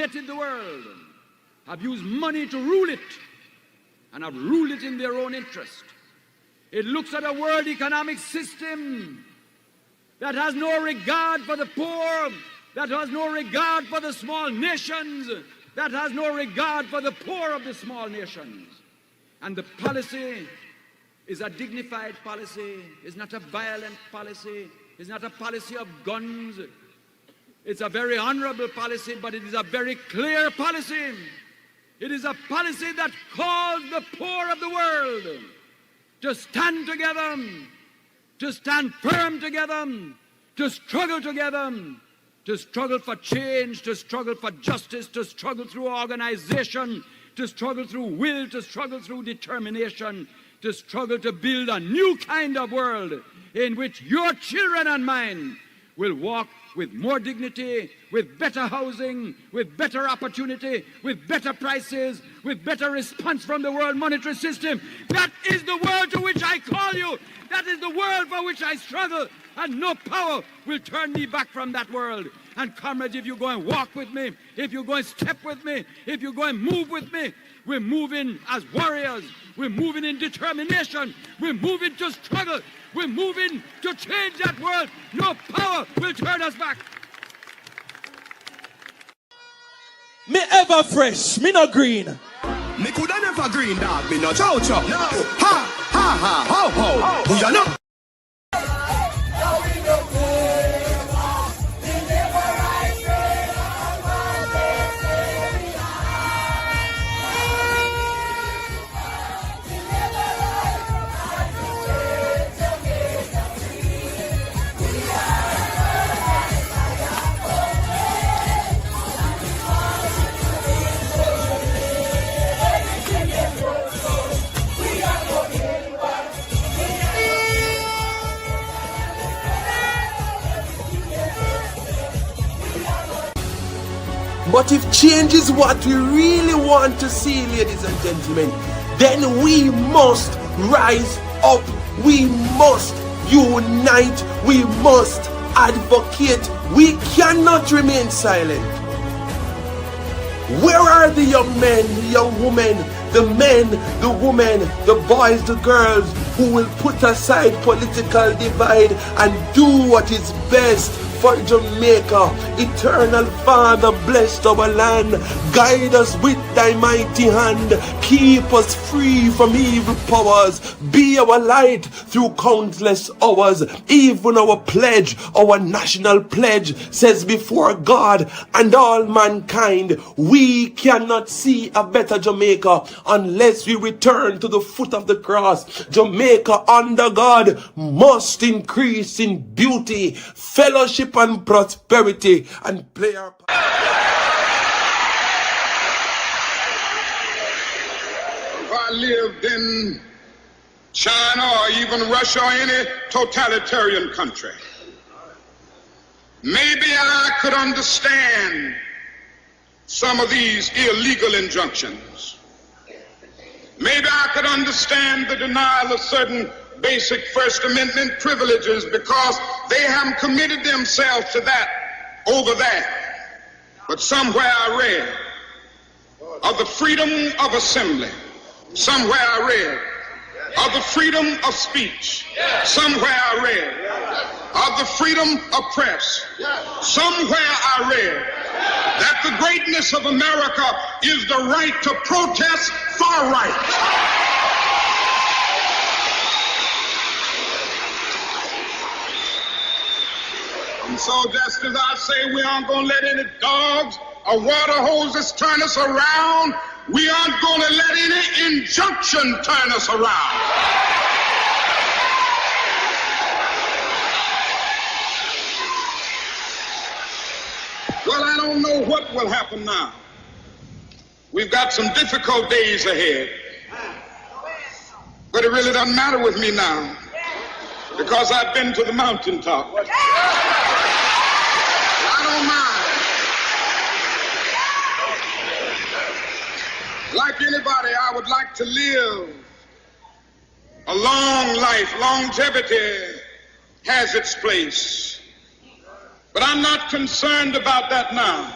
dominated the world have used money to rule it and have ruled it in their own interest. It looks at a world economic system that has no regard for the poor, that has no regard for the small nations, that has no regard for the poor of the small nations. And the policy is a dignified policy, is not a violent policy, is not a policy of guns. It's a very honorable policy, but it is a very clear policy. It is a policy that calls the poor of the world to stand together, to stand firm together, to struggle together, to struggle for change, to struggle for justice, to struggle through organization, to struggle through will, to struggle through determination, to struggle to build a new kind of world in which your children and mine will walk with more dignity, with better housing, with better opportunity, with better prices, with better response from the World Monetary System. That is the world to which I call you. That is the world for which I struggle, and no power will turn me back from that world. And comrades, if you go and walk with me, if you go and step with me, if you go and move with me, we're moving as warriors. We're moving in determination. We're moving to struggle. We're moving to change that world. No power will turn us back. Me ever fresh, me no green. Me coulda never green, dog. Me no chow chow. No. Ha ha ha ho ho. Who ya know? But if change is what we really want to see, ladies and gentlemen, then we must rise up. We must unite. We must advocate. We cannot remain silent. Where are the young men, the young women, the men, the women, the boys, the girls who will put aside political divide and do what is best for Jamaica? Eternal Father, bless our land. Guide us with thy mighty hand. Keep us free from evil powers. Be our light through countless hours. Even our pledge, our national pledge, says before God and all mankind, we cannot see a better Jamaica unless we return to the foot of the cross. Jamaica under God must increase in beauty, fellowship and prosperity, and play our part. If I lived in China or even Russia or any totalitarian country, maybe I could understand some of these illegal injunctions. Maybe I could understand the denial of certain basic First Amendment privileges because they haven't committed themselves to that over there. But somewhere I read of the freedom of assembly. Somewhere I read of the freedom of speech. Somewhere I read of the freedom of press. Somewhere I read that the greatness of America is the right to protest far right. And so just as I say we aren't going to let any dogs or water hoses turn us around, we aren't going to let any injunction turn us around. Well, I don't know what will happen now. We've got some difficult days ahead. But it really doesn't matter with me now, because I've been to the mountaintop. I don't mind. Like anybody, I would like to live a long life. Longevity has its place. But I'm not concerned about that now.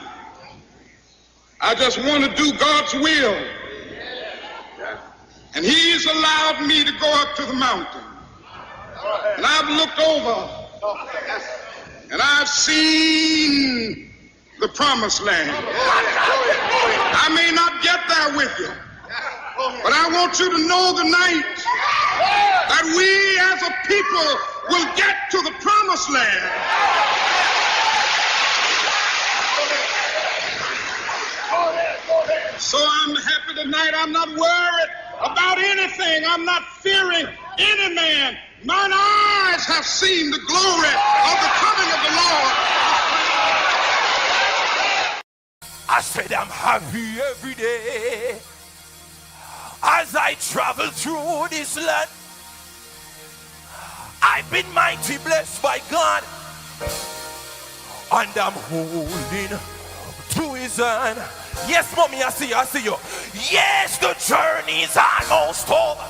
I just want to do God's will. And he's allowed me to go up to the mountain. And I've looked over and I've seen the promised land. I may not get there with you, but I want you to know tonight that we as a people will get to the promised land. So I'm happy tonight. I'm not worried about anything. I'm not fearing any man. Mine eyes have seen the glory of the coming of the Lord. I said I'm happy every day as I travel through this land. I've been mighty blessed by God, and I'm holding to his hand. Yes, mommy, I see you. Yes, the journey's almost over.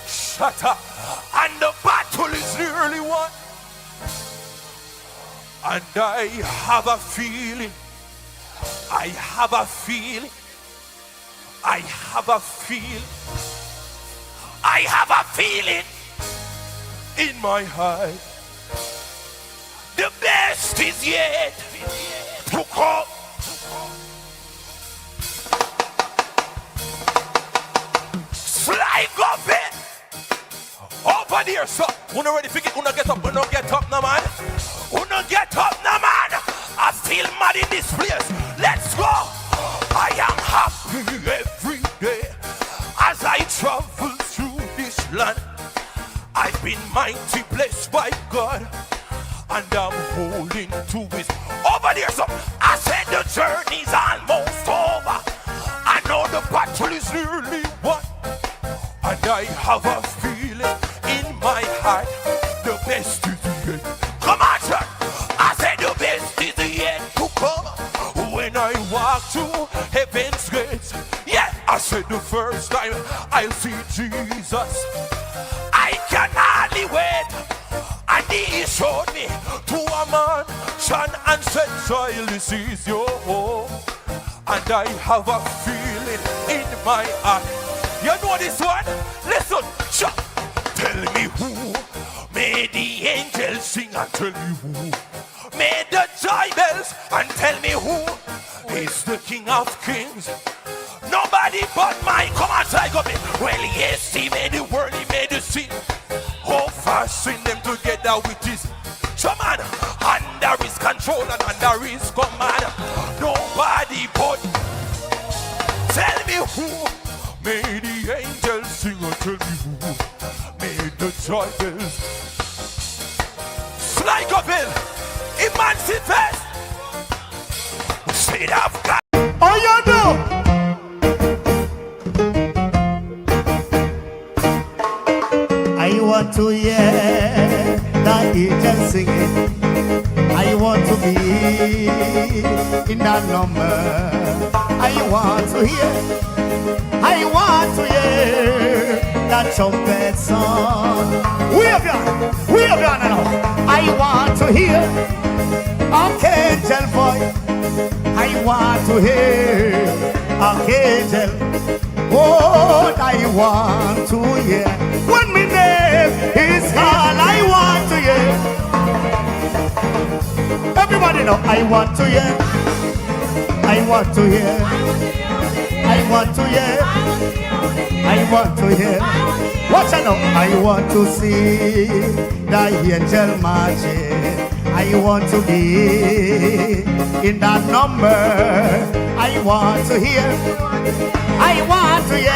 Shut up. And the battle is nearly won. And I have a feeling. I have a feeling in my heart. The best is yet to come. Slide up it. Over there, so. Una ready to get, una get up now, man. Una get up now, man. I feel mad in this place. Let's go. I am happy every day as I travel through this land. I've been mighty blessed by God, and I'm holding to his. Over there, so. I said the journey's almost over. I know the battle is nearly won. And I have a feeling in my heart, the best is yet. Come on, sir. I said the best is yet to come. When I walk through heaven's gates, yeah, I said the first time I'll see Jesus. I can hardly wait. And he showed me to a mansion and said, child, this is your home. And I have a feeling in my heart. You know this one? Listen, shut. Tell me who made the angels sing, and tell me who made the joy bells, and tell me who is the King of Kings. Nobody but my, come on, side of it. Well, yes, he made the world, he made the sea. Oh, fasten them together with his shaman. Under his control and under his command. Nobody but. Tell me who made the angels sing, or tell me who made the joy bells. Slide up hill, emancipate. Say I've got. Oh, you know. I want to hear the angels singing. I want to be in that number. I want to hear that trumpet song. We have done now. I want to hear archangel voice. I want to hear archangel. Oh, I want to hear when my name is called. I want to hear. Everybody know I want to hear. I want to hear. I want to hear. I want to hear. Watch out now. I want to see the angel marching. I want to be in that number. I want to hear. I want to hear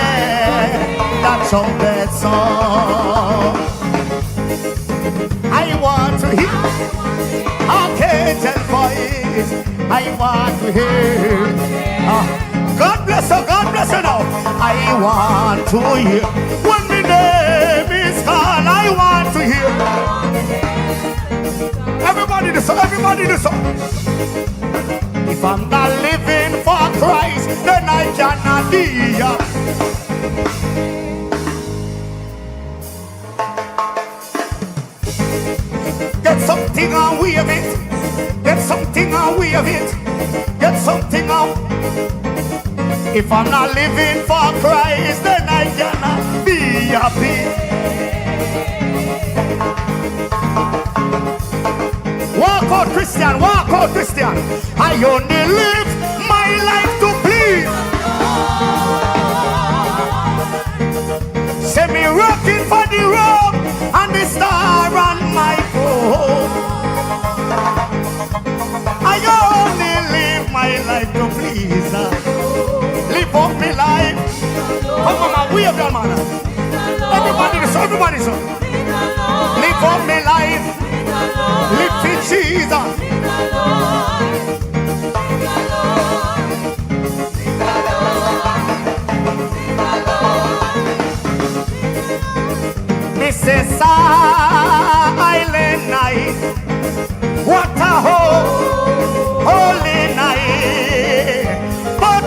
that trumpet song. I want to hear archangel voice. I want to hear. God bless her now. I want to hear when my name is called. I want to hear. Everybody this song. If I'm not living for Christ, then I cannot be here. Get Get something and wave it. Get something and wave it. Get something and... If I'm not living for Christ, then I cannot be happy. Walk out, Christian, walk out, Christian. I only live my life to please. Send me rocking for the road and the star on my phone. I only live my life to please. Live up my life. Come on, man, we have done, man. Everybody, so everybody, so. Live up my life. Live for Jesus. Mrs. Silent Night. What a holy night. But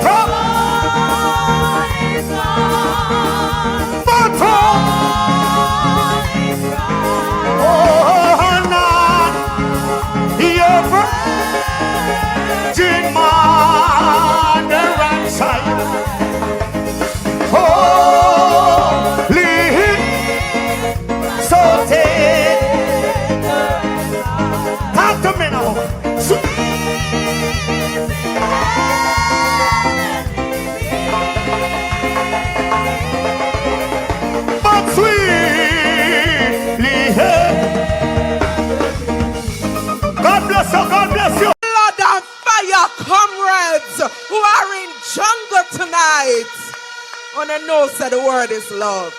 virgin mother and child, holy, so tender. Talk to me now. But sweetly, God bless you, God bless you. Comrades who are in jungle tonight, on the nose that the word is love.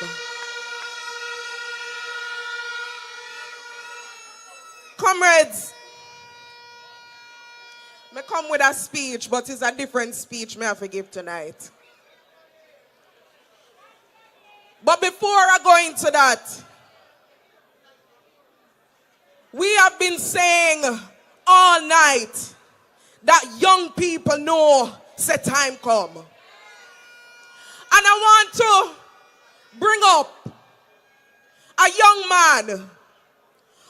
Comrades, me come with a speech, but it's a different speech me have to give tonight. But before I go into that, we have been saying all night that young people know say time come. And I want to bring up a young man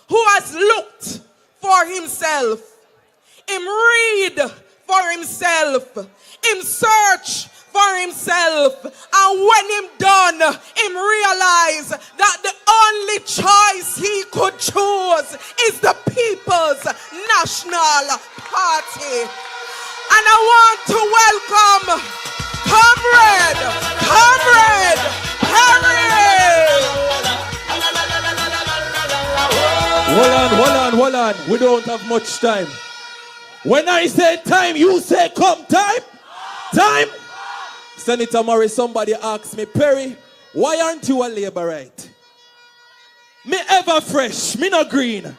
who has looked for himself, him read for himself, him search for himself, and when him done, him realize that the only choice he could choose is the People's National Party. And I want to welcome Comrade Perry. Hold on. We don't have much time. When I say time, you say come. Time. Senator Murray, somebody asked me, Perry, why aren't you a Labourite? Me ever fresh, me no green.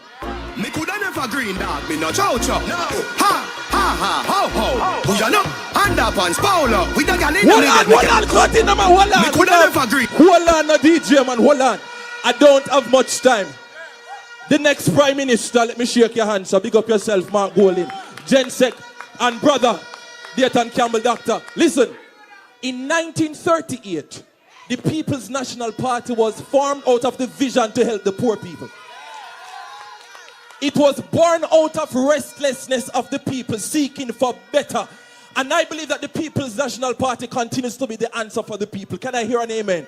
Me coulda never green dog, me no chow-chow. No. Ha, ho. Who ya know? Underpants, Paolo. We the gal in the Hold on, cut in, man, hold on. Me coulda never green. Hold on, no DJ, man, hold on. I don't have much time. The next Prime Minister, let me shake your hands, so big up yourself, Mark Golding, Jensek, and brother, Dayton Campbell, doctor. Listen, in 1938, the People's National Party was formed out of the vision to help the poor people. It was born out of restlessness of the people seeking for better. And I believe that the People's National Party continues to be the answer for the people. Can I hear an amen?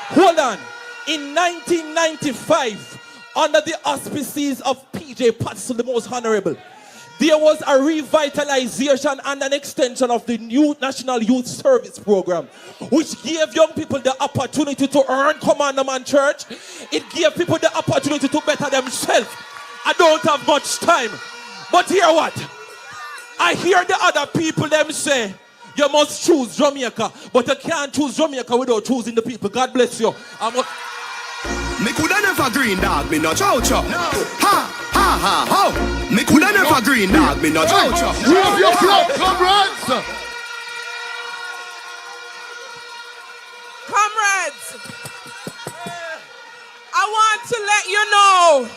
Hold on. In 1995, under the auspices of P.J. Patterson, the most honorable, there was a revitalization and an extension of the new National Youth Service Program, which gave young people the opportunity to earn commandment church. It gave people the opportunity to better themselves. I don't have much time, but hear what? I hear the other people them say, you must choose Jamaica, but you can't choose Jamaica without choosing the people. God bless you. Me coulda never green dog, me no chow-chow. No. Ha, ho. Me coulda never green dog, me no chow-chow. Move your blood, comrades. Comrades, I want to let you know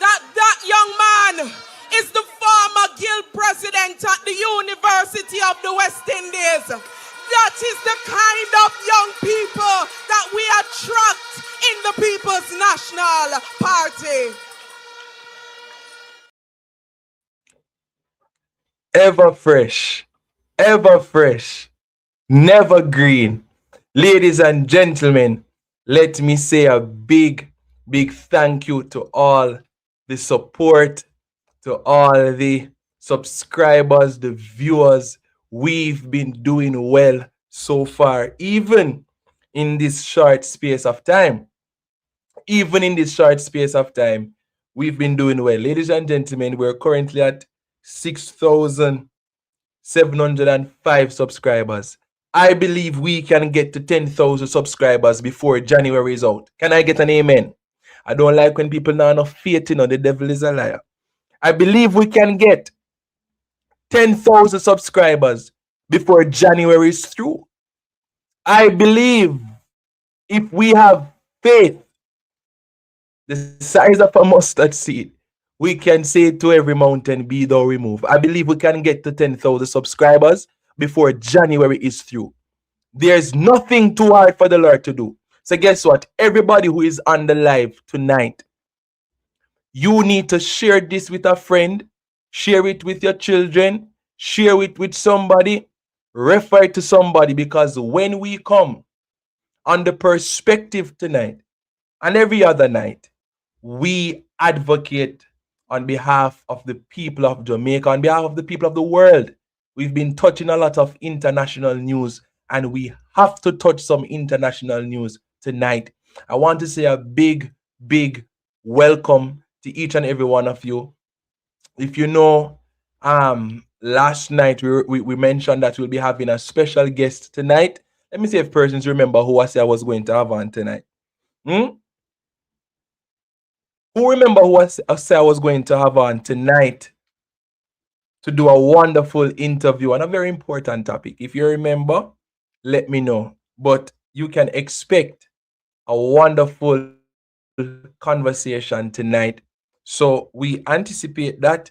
that young man is the former guild president at the University of the West Indies. That is the kind of young people that we attract in the People's National Party. ever fresh, ever fresh, never green. Ladies and gentlemen, let me say a big, big thank you to all the support, to all the subscribers, the viewers. We've been doing well so far, even in this short space of time. Even in this short space of time, we've been doing well. Ladies and gentlemen, we're currently at 6,705 subscribers. I believe we can get to 10,000 subscribers before January is out. Can I get an amen? I don't like when people now have faith, the devil is a liar. I believe we can get 10,000 subscribers before January is through. I believe if we have faith the size of a mustard seed, we can say to every mountain, be thou removed. I believe we can get to 10,000 subscribers before January is through. There's nothing too hard for the Lord to do. So guess what? Everybody who is on the live tonight, you need to share this with a friend, share it with your children, share it with somebody, refer it to somebody, because when we come on the perspective tonight and every other night, we advocate on behalf of the people of Jamaica, on behalf of the people of the world. We've been touching a lot of international news, and we have to touch some international news tonight. I want to say a big, big welcome to each and every one of you. If you know, last night we mentioned that we'll be having a special guest tonight. Let me see if persons remember who I said I was going to have on tonight. Who remember who I said I was going to have on tonight to do a wonderful interview on a very important topic? If you remember, let me know. But you can expect a wonderful conversation tonight. So we anticipate that,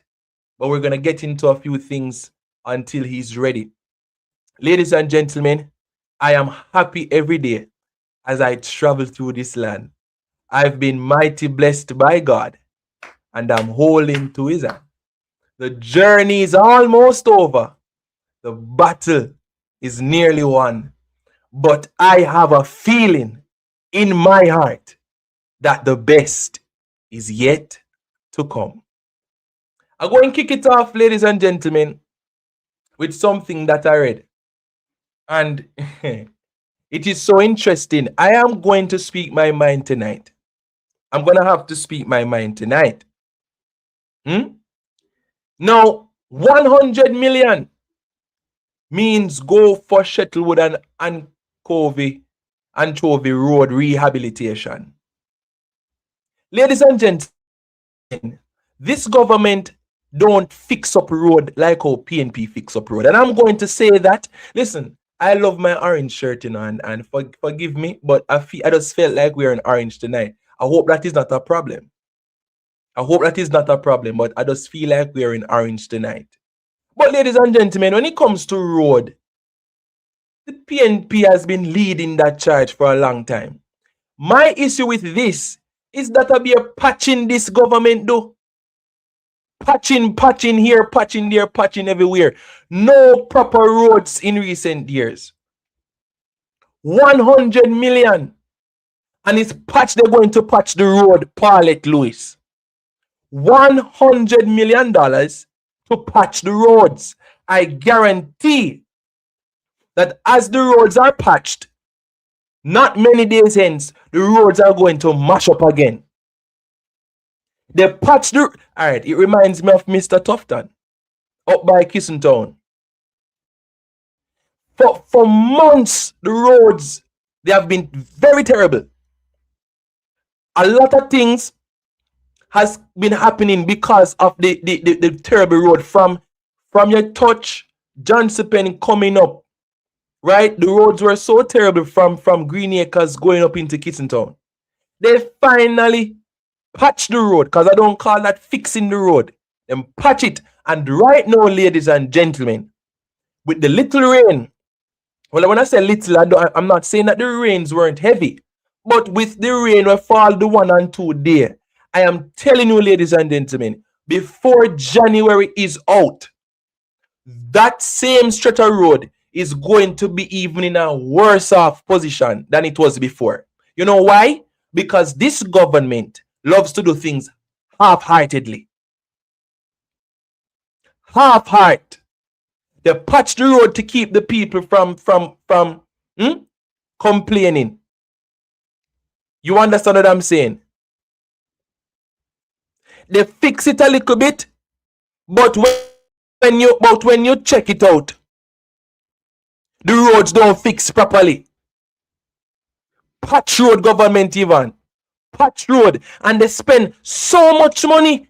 but we're going to get into a few things until he's ready. Ladies and gentlemen, I am happy every day as I travel through this land. I've been mighty blessed by God, and I'm holding to his hand. The journey is almost over. The battle is nearly won. But I have a feeling in my heart that the best is yet to come. I'm going to kick it off, ladies and gentlemen, with something that I read. And it is so interesting. I am going to speak my mind tonight. I'm going to have to speak my mind tonight. Now, 100 million means go for Shuttlewood and Anchovy Road rehabilitation. Ladies and gentlemen, this government don't fix up road like how PNP fix up road. And I'm going to say that, listen, I love my orange shirt, and forgive me, but I just felt like we're in orange tonight. I hope that is not a problem. But I just feel like we're in orange tonight. But ladies and gentlemen, when it comes to road, the PNP has been leading that charge for a long time. My issue with this is that I be a patching this government though. Patching here, patching there, patching everywhere. No proper roads in recent years. 100 million. And it's patch, they're going to patch the road, Paulette Lewis. $100 million to patch the roads. I guarantee that as the roads are patched, not many days hence, the roads are going to mash up again. They patch the... Alright, it reminds me of Mr. Tufton up by Kissing Town. For months, the roads, they have been very terrible. A lot of things has been happening because of the terrible road from your touch Johnson Penny coming up, right? The roads were so terrible from Green Acres going up into Kissing Town. They finally patch the road, because I don't call that fixing the road. Then patch it. And right now, ladies and gentlemen, with the little rain, well, when I say little, I'm not saying that the rains weren't heavy, but with the rain we fall the 1 and 2 day, I am telling you, ladies and gentlemen, before January is out, that same stretch of road is going to be even in a worse off position than it was before. You know why? Because this government loves to do things half-heartedly. Half-heart. They patch the road to keep the people from complaining. You understand what I'm saying? They fix it a little bit, but when you check it out, the roads don't fix properly. Patch road government even. Patch road. And they spend so much money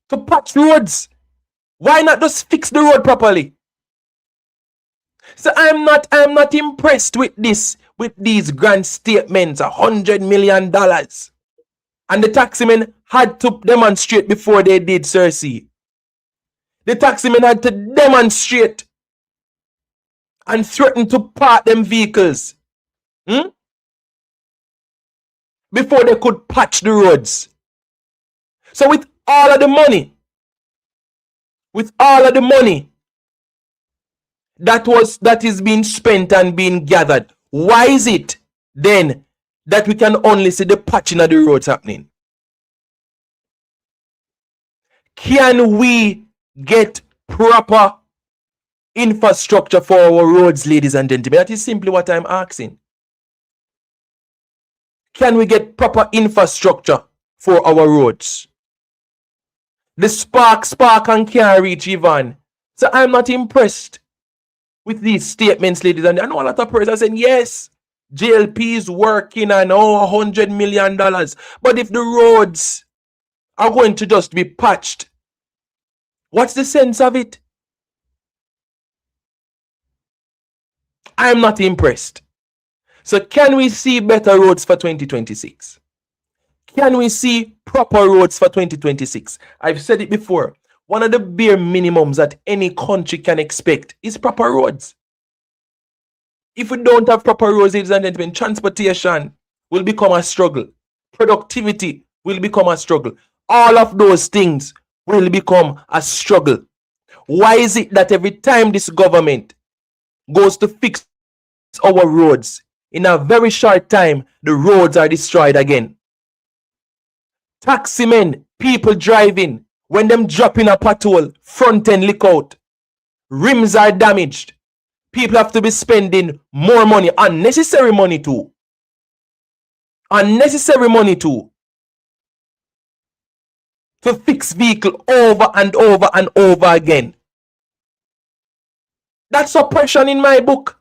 to patch roads. Why not just fix the road properly? So I'm not impressed with these grand statements, $100 million. And the taximen had to demonstrate before they did, Cersei. The taximen had to demonstrate and threaten to park them vehicles before they could patch the roads. So with all of the money that is being spent and being gathered, why is it then that we can only see the patching of the roads happening? Can we get proper infrastructure for our roads, ladies and gentlemen? That is simply what I'm asking. Can we get proper infrastructure for our roads? The spark and can't reach even. So I'm not impressed with these statements, ladies and gentlemen. I know a lot of persons saying, yes, JLP is working and $100 million. But if the roads are going to just be patched, what's the sense of it? I'm not impressed. So can we see better roads for 2026? Can we see proper roads for 2026? I've said it before. One of the bare minimums that any country can expect is proper roads. If we don't have proper roads, ladies and gentlemen, transportation will become a struggle. Productivity will become a struggle. All of those things will become a struggle. Why is it that every time this government goes to fix our roads, in a very short time, the roads are destroyed again? Taximen, people driving, when them drop in a pothole, front end leak out, rims are damaged. People have to be spending more money, unnecessary money too. Unnecessary money too. To fix vehicle over and over and over again. That's oppression in my book.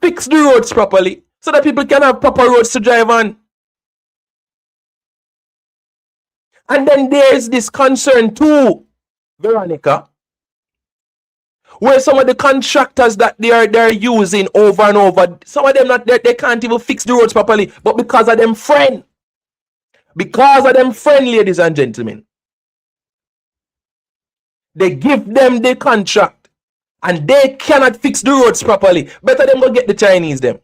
Fix the roads properly so that people can have proper roads to drive on. And then there's this concern too, Veronica, where some of the contractors that they're using over and over, some of them they can't even fix the roads properly, but because of them friend, ladies and gentlemen, they give them the contract and they cannot fix the roads properly. Better them go get the Chinese them.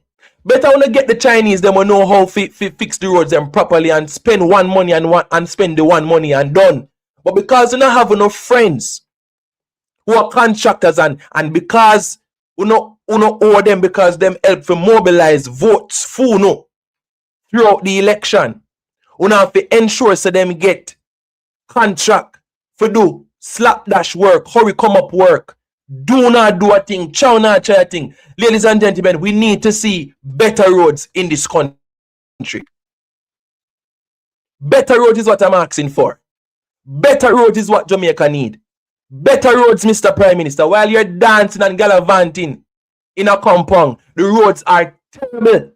Better wanna get the Chinese them who know how to fix the roads them properly and spend one money and spend the one money and done. But because you don't have enough friends who are contractors and because you know owe them because them help to mobilize votes throughout the election, you have to ensure so them get contract for do slapdash work, hurry come up work. Do not do a thing, chow not try a thing. Ladies and gentlemen, we need to see better roads in this country. Better roads is what I'm asking for. Better roads is what Jamaica need. Better roads, Mr. Prime Minister. While you're dancing and gallivanting in a compound, the roads are terrible.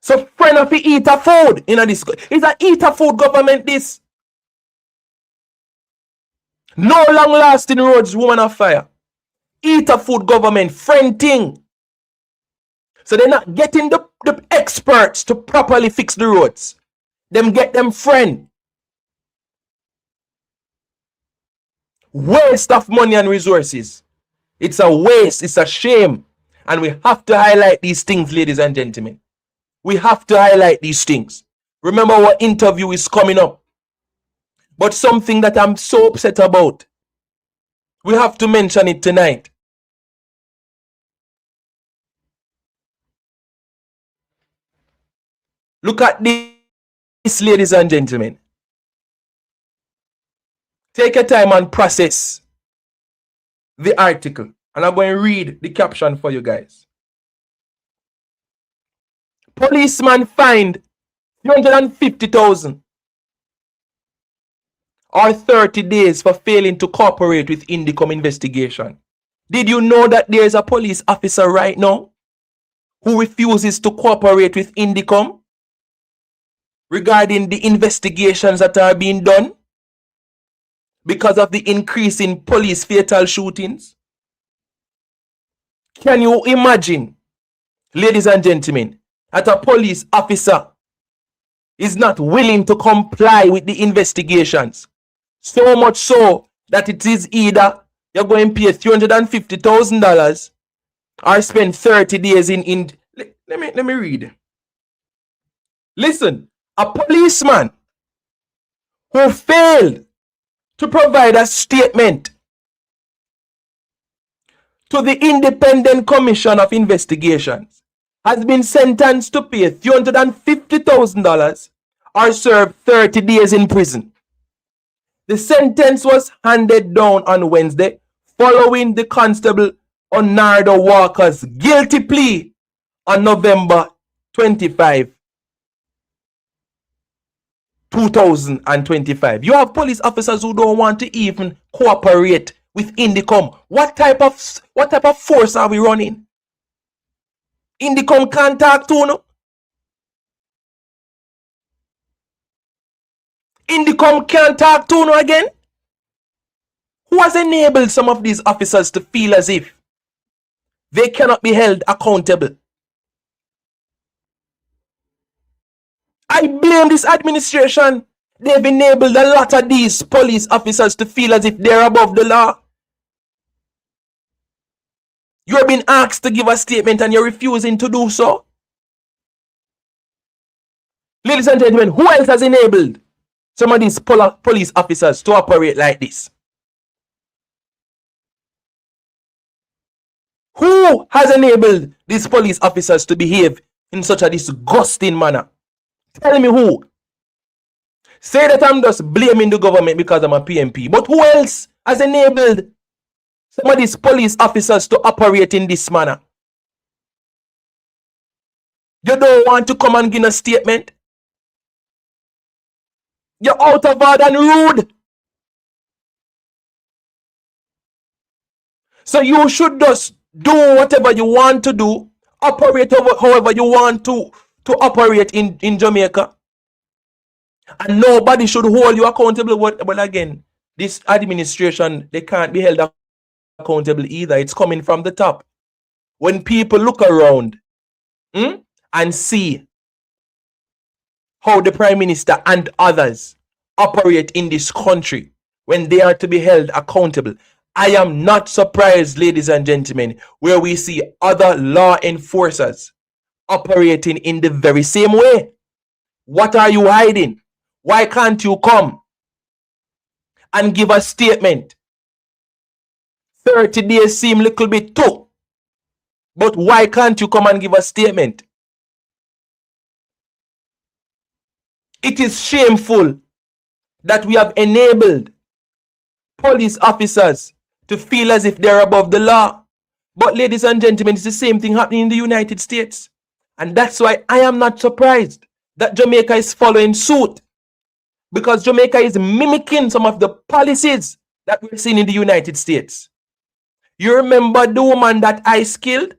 So friend of eat a food in a this. It's a eat a food government this. No long lasting roads, woman of fire. Eat a food government, friend thing. So they're not getting the experts to properly fix the roads. Them get them friend. Waste of money and resources. It's a waste, it's a shame. And we have to highlight these things, ladies and gentlemen. We have to highlight these things. Remember, our interview is coming up But something that I'm so upset about, we have to mention it tonight. Look at this, ladies and gentlemen. Take your time and process the article. And I'm going to read the caption for you guys. Policeman fined 350,000 or 30 days for failing to cooperate with Indicom investigation. Did you know that there is a police officer right now who refuses to cooperate with Indicom regarding the investigations that are being done because of the increase in police fatal shootings? Can you imagine, ladies and gentlemen, that a police officer is not willing to comply with the investigations? So much so that it is either you're going to pay $350,000 or spend 30 days in let me read. Listen, a policeman who failed to provide a statement to the Independent Commission of Investigations has been sentenced to pay $350,000 or serve 30 days in prison. The sentence was handed down on Wednesday following the Constable Onardo Walker's guilty plea on November 25, 2025. You have police officers who don't want to even cooperate with Indicom. What type of force are we running? Indicom can't talk to no. Indicom can't talk to no again. Who has enabled some of these officers to feel as if they cannot be held accountable? I blame this administration. They've enabled a lot of these police officers to feel as if they're above the law. You're being asked to give a statement and you're refusing to do so. Ladies and gentlemen, who else has enabled some of these police officers to operate like this? Who has enabled these police officers to behave in such a disgusting manner? Tell me who. Say that I'm just blaming the government because I'm a PMP. But who else has enabled some of these police officers to operate in this manner? You don't want to come and give a statement? You're out of order and rude. So you should just do whatever you want to do, operate however you want to operate in Jamaica. And nobody should hold you accountable. But again, this administration, they can't be held accountable either. It's coming from the top. When people look around and see how the Prime Minister and others operate in this country when they are to be held accountable, I am not surprised, ladies and gentlemen, where we see other law enforcers operating in the very same way. What are you hiding? Why can't you come and give a statement? 30 days seem a little bit too. But why can't you come and give a statement? It is shameful that we have enabled police officers to feel as if they're above the law. But ladies and gentlemen, it's the same thing happening in the United States. And that's why I am not surprised that Jamaica is following suit. Because Jamaica is mimicking some of the policies that we're seeing in the United States. You remember the woman that ICE killed?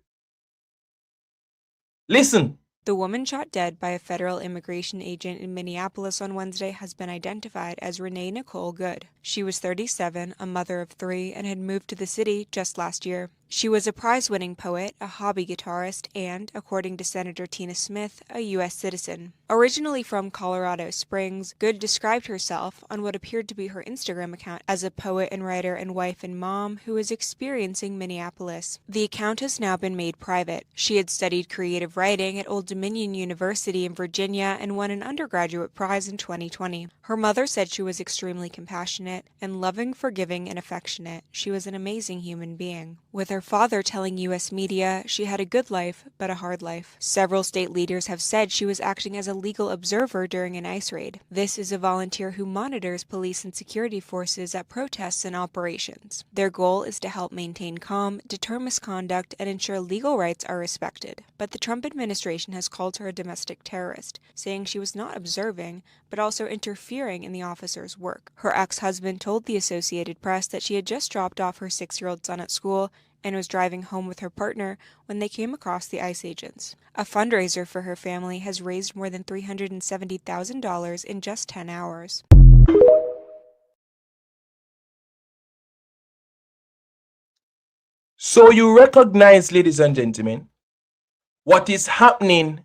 Listen. The woman shot dead by a federal immigration agent in Minneapolis on Wednesday has been identified as Renee Nicole Good. She was 37, a mother of 3, and had moved to the city just last year. She was a prize-winning poet, a hobby guitarist, and, according to Senator Tina Smith, a U.S. citizen. Originally from Colorado Springs, Good described herself, on what appeared to be her Instagram account, as a poet and writer and wife and mom who is experiencing Minneapolis. The account has now been made private. She had studied creative writing at Old Dominion University in Virginia and won an undergraduate prize in 2020. Her mother said she was extremely compassionate and loving, forgiving, and affectionate. She was an amazing human being. With her father telling U.S. media she had a good life, but a hard life. Several state leaders have said she was acting as a legal observer during an ICE raid. This is a volunteer who monitors police and security forces at protests and operations. Their goal is to help maintain calm, deter misconduct, and ensure legal rights are respected. But the Trump administration has called her a domestic terrorist, saying she was not observing, but also interfering in the officers' work. Her ex-husband told the Associated Press that she had just dropped off her 6-year-old son at school and was driving home with her partner when they came across the ICE agents. A fundraiser for her family has raised more than $370,000 in just 10 hours. So you recognize, ladies and gentlemen, what is happening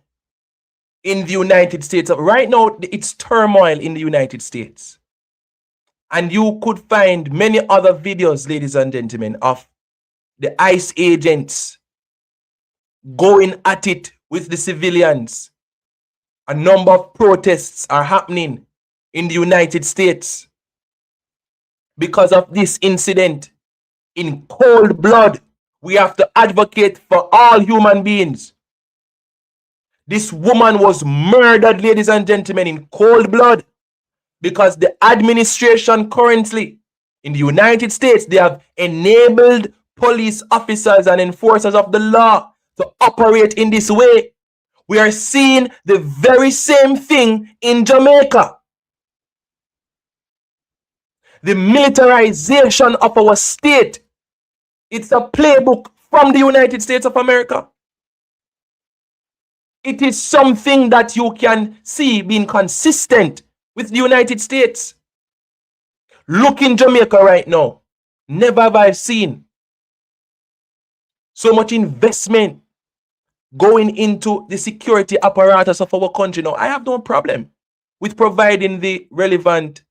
in the United States. Right now, it's turmoil in the United States. And you could find many other videos, ladies and gentlemen, of the ICE agents going at it with the civilians. A number of protests are happening in the United States because of this incident. In cold blood, we have to advocate for all human beings. This woman was murdered, ladies and gentlemen, in cold blood because the administration currently in the United States, they have enabled police officers and enforcers of the law to operate in this way. We are seeing the very same thing in Jamaica. The militarization of our state. It's a playbook from the United States of America. It is something that you can see being consistent with the United States. Look in Jamaica right now. Never have I seen so much investment going into the security apparatus of our country. Now, I have no problem with providing the relevant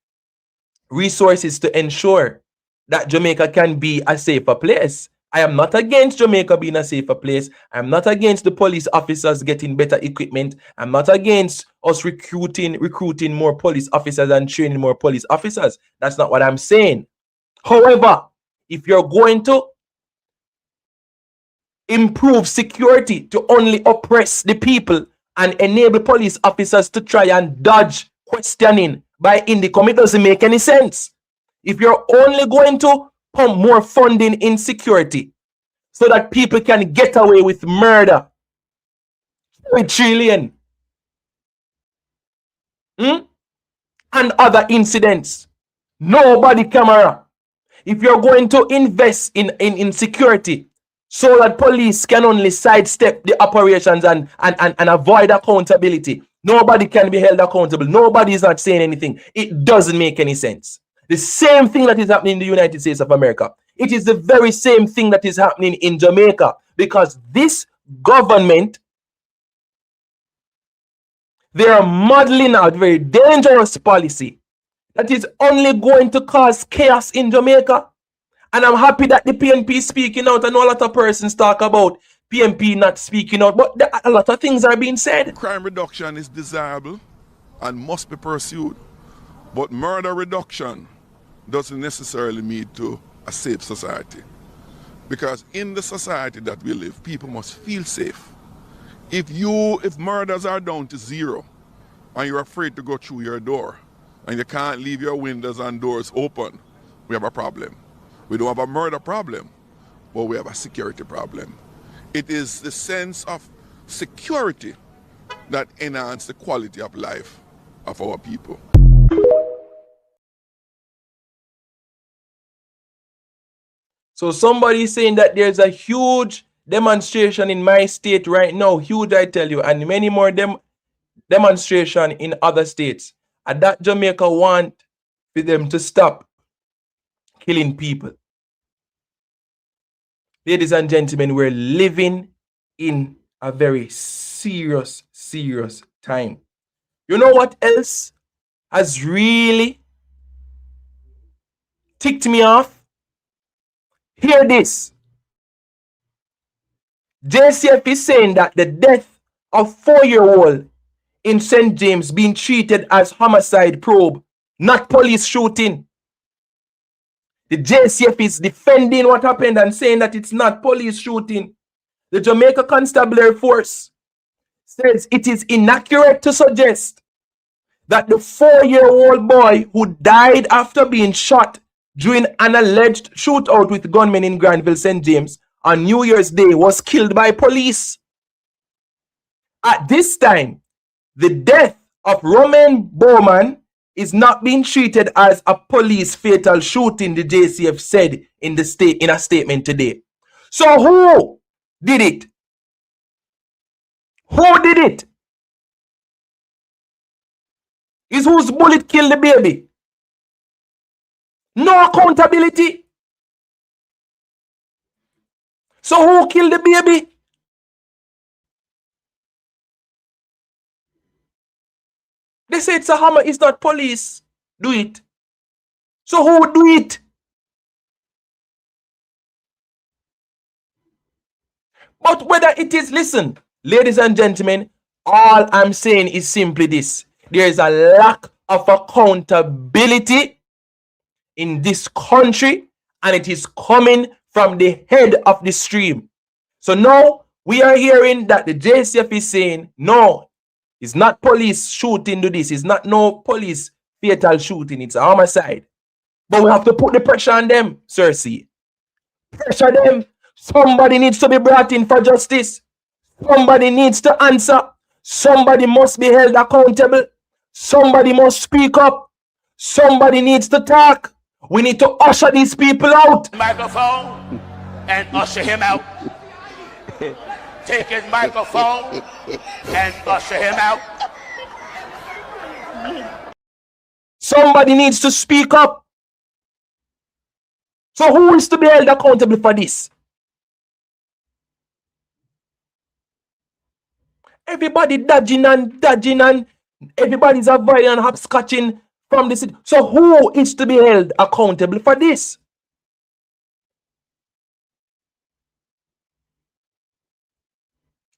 resources to ensure that Jamaica can be a safer place. I am not against Jamaica being a safer place. I'm not against the police officers getting better equipment. I'm not against us recruiting more police officers and training more police officers. That's not what I'm saying. However, if you're going to improve security to only oppress the people and enable police officers to try and dodge questioning by Indicom, it doesn't make any sense. If you're only going to pump more funding in security so that people can get away with murder, 3 trillion, and other incidents, nobody camera. If you're going to invest in security so that police can only sidestep the operations and avoid accountability, nobody can be held accountable. Nobody is not saying anything. It doesn't make any sense. The same thing that is happening in the United States of America. It is the very same thing that is happening in Jamaica, because this government, they are modeling out very dangerous policy that is only going to cause chaos in Jamaica. And I'm happy that the PNP is speaking out. I know a lot of persons talk about PNP not speaking out, but a lot of things are being said. Crime reduction is desirable and must be pursued, but murder reduction doesn't necessarily lead to a safe society. Because in the society that we live, people must feel safe. If murders are down to 0 and you're afraid to go through your door and you can't leave your windows and doors open, we have a problem. We don't have a murder problem, but we have a security problem. It is the sense of security that enhances the quality of life of our people. So somebody is saying that there's a huge demonstration in my state right now, huge, I tell you, and many more demonstration in other states. And that Jamaica want for them to stop killing people. Ladies and gentlemen, we're living in a very serious time. You know what else has really ticked me off? Hear this. JCF is saying that the death of 4-year-old in St. James being treated as homicide probe, not police shooting. The JCF is defending what happened and saying that it's not police shooting. The Jamaica Constabulary Force says it is inaccurate to suggest that the 4-year-old boy who died after being shot during an alleged shootout with gunmen in Granville, St. James on New Year's Day was killed by police. At this time, the death of Romain Bowman is not being treated as a police fatal shooting, the JCF said in a statement today. So who did it? Who did it? Is whose bullet killed the baby? No accountability. So who killed the baby? They say it's a hammer, it's not police. Do it. So who do it? But whether it is, listen, ladies and gentlemen, all I'm saying is simply this. There is a lack of accountability in this country, and it is coming from the head of the stream. So now we are hearing that the JCF is saying, no, it's not police shooting to this. It's not no police fatal shooting. It's a homicide. But we have to put the pressure on them, Cersei. Pressure them. Somebody needs to be brought in for justice. Somebody needs to answer. Somebody must be held accountable. Somebody must speak up. Somebody needs to talk. We need to usher these people out. Microphone and usher him out. Take his microphone and usher him out. Somebody needs to speak up. So who is to be held accountable for this? Everybody dodging and everybody's avoiding and hopscotching from the city. So who is to be held accountable for this?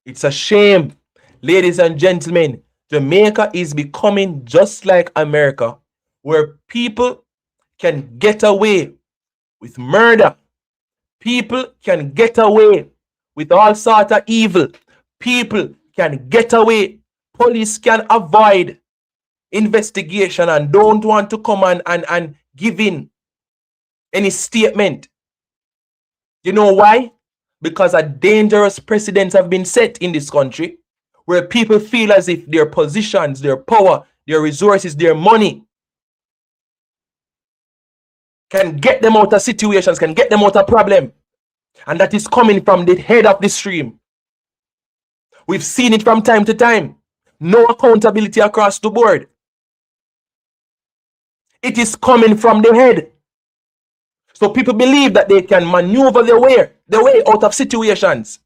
It's a shame, ladies and gentlemen. Jamaica is becoming just like America, where people can get away with murder. People can get away with all sorts of evil. People can get away. Police can avoid investigation and don't want to come and give in any statement. You know why? Because a dangerous precedents have been set in this country where people feel as if their positions, their power, their resources, their money can get them out of situations, can get them out of problem. And that is coming from the head of the stream. We've seen it from time to time. No accountability across the board. It is coming from the head. So people believe that they can maneuver their way out of situations.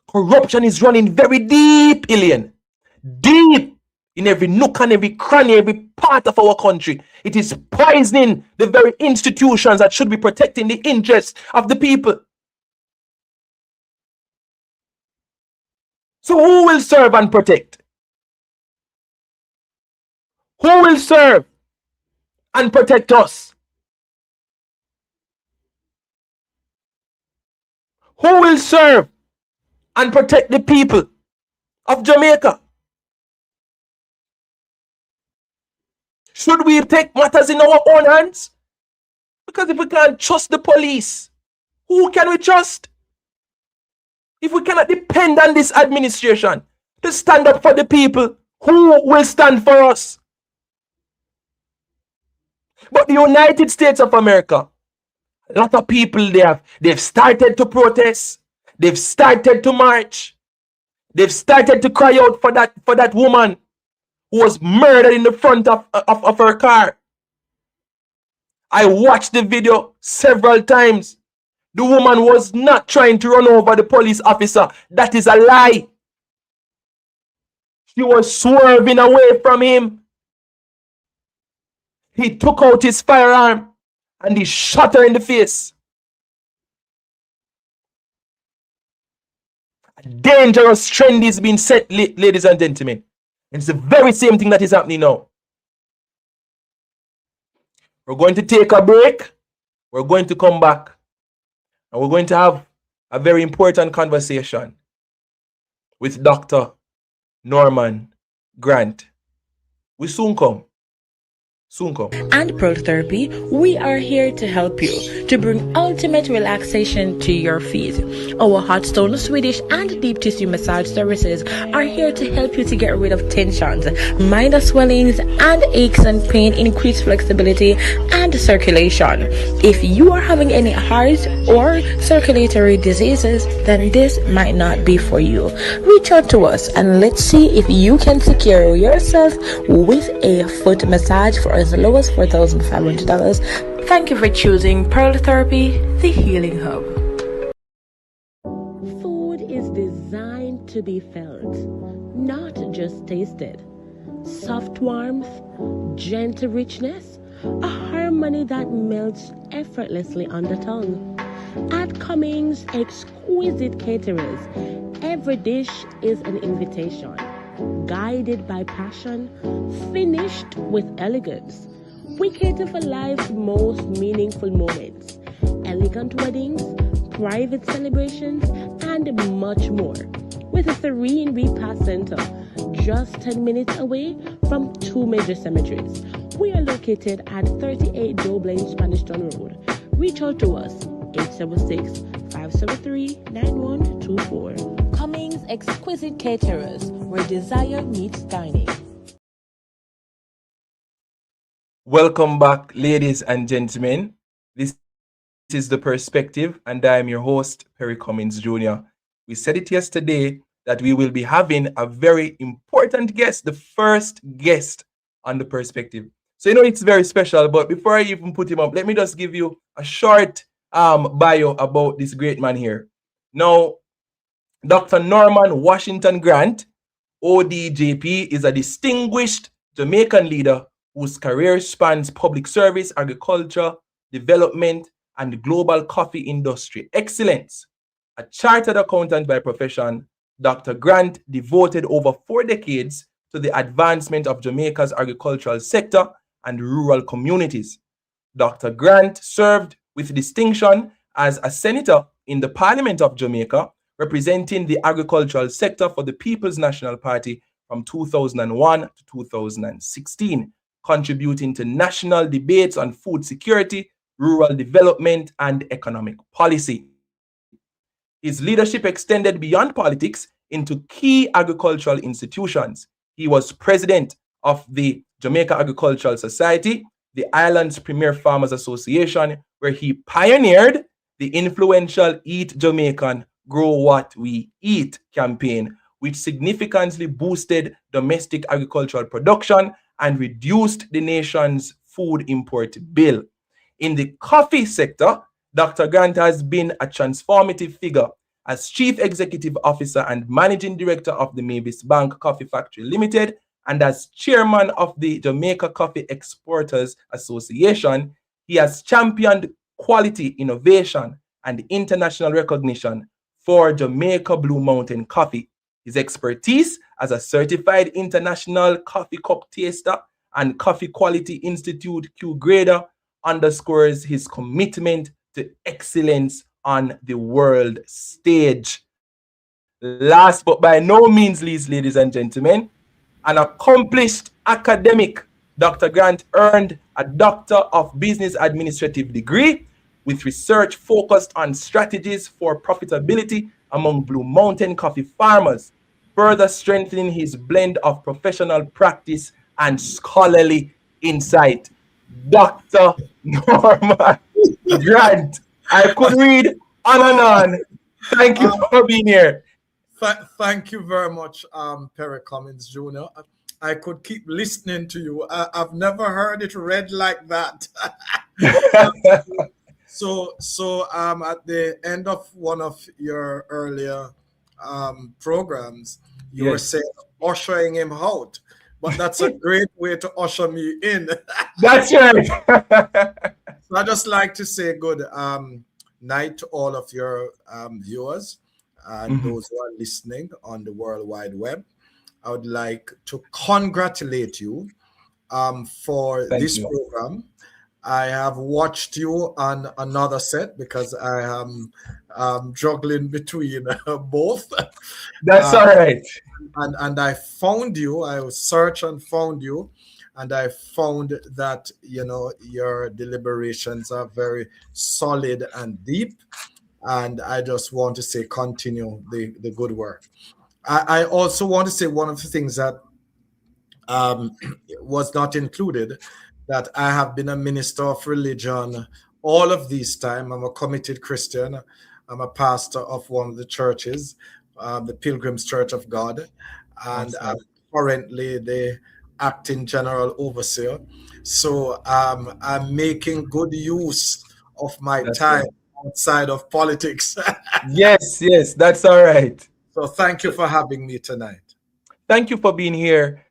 Corruption is running very deep, Ilian. Deep in every nook and every cranny, every part of our country. It is poisoning the very institutions that should be protecting the interests of the people. So who will serve and protect? Who will serve and protect us? Who will serve and protect the people of Jamaica? Should we take matters in our own hands? Because if we can't trust the police, who can we trust? If we cannot depend on this administration to stand up for the people, who will stand for us? But the United States of America, a lot of people they've started to protest, they've started to march, they've started to cry out for that woman who was murdered in the front of her car. I watched the video several times. The woman was not trying to run over the police officer. That is a lie. She was swerving away from him. He took out his firearm and he shot her in the face. A dangerous trend is being set, ladies and gentlemen. It's the very same thing that is happening now. We're going to take a break. We're going to come back. And we're going to have a very important conversation with Dr. Norman Grant. We soon come. And Pro Therapy, we are here to help you to bring ultimate relaxation to your feet. Our hot stone, Swedish, and deep tissue massage services are here to help you to get rid of tensions, minor swellings, and aches and pain, increase flexibility and circulation. If you are having any heart or circulatory diseases, then this might not be for you. Reach out to us and let's see if you can secure yourself with a foot massage for as low as $4,500. Thank you for choosing Pearl Therapy, the healing hub. Food is designed to be felt, not just tasted. Soft warmth, gentle richness, a harmony that melts effortlessly on the tongue. At Cummings Exquisite Caterers, every dish is an invitation, guided by passion, finished with elegance. We cater for life's most meaningful moments, elegant weddings, private celebrations, and much more. With a serene repast center just 10 minutes away from two major cemeteries. We are located at 38 Dublin Spanish Town Road. Reach out to us, 876-573-9124. Cummings Exquisite Caterers, where desire meets dining. Welcome back, ladies and gentlemen. This is The Perspective, and I am your host, Perry Cummings Jr. We said it yesterday that we will be having a very important guest, the first guest on The Perspective. So, it's very special, but before I even put him up, let me just give you a short bio about this great man here. Now, Dr. Norman Washington Grant, ODJP, is a distinguished Jamaican leader whose career spans public service, agriculture, development, and the global coffee industry excellence. A chartered accountant by profession, Dr. Grant devoted over 4 decades to the advancement of Jamaica's agricultural sector and rural communities. Dr. Grant served with distinction as a senator in the Parliament of Jamaica, representing the agricultural sector for the People's National Party from 2001 to 2016, contributing to national debates on food security, rural development, and economic policy. His leadership extended beyond politics into key agricultural institutions. He was president of the Jamaica Agricultural Society, the island's premier farmers association, where he pioneered the influential Eat Jamaican, Grow What We Eat campaign, which significantly boosted domestic agricultural production and reduced the nation's food import bill. In the coffee sector, Dr. Grant has been a transformative figure as Chief Executive Officer and Managing Director of the Mavis Bank Coffee Factory Limited, and as Chairman of the Jamaica Coffee Exporters Association. He has championed quality, innovation, and international recognition for Jamaica Blue Mountain Coffee. His expertise as a certified international coffee cup taster and Coffee Quality Institute Q grader underscores his commitment to excellence on the world stage. Last but by no means least, ladies and gentlemen, an accomplished academic, Dr. Grant earned a Doctor of Business Administrative degree with research focused on strategies for profitability among Blue Mountain coffee farmers, further strengthening his blend of professional practice and scholarly insight. Dr. Norman Grant, I could read on and on. Thank you for being here. Thank you very much, Perry Cummings Jr. I could keep listening to you. I've never heard it read like that. So at the end of one of your earlier programs, you were Yes. saying ushering him out, but that's a great way to usher me in. That's right. So I just like to say good night to all of your viewers and Mhm. those who are listening on the World Wide Web. I would like to congratulate you for Thank this you. program. I have watched you on another set because I am juggling between both. That's Uh, all right. and I found you. I searched and found you, and I found that your deliberations are very solid and deep. And I just want to say, continue the good work. I also want to say one of the things that um, was not included, that I have been a minister of religion all of these time. I'm a committed Christian. I'm a pastor of one of the churches, the Pilgrim's Church of God, and I'm Awesome. currently the acting general overseer. So I'm making good use of my That's time right. outside of politics. Yes, yes, that's all right. So thank you for having me tonight. Thank you for being here,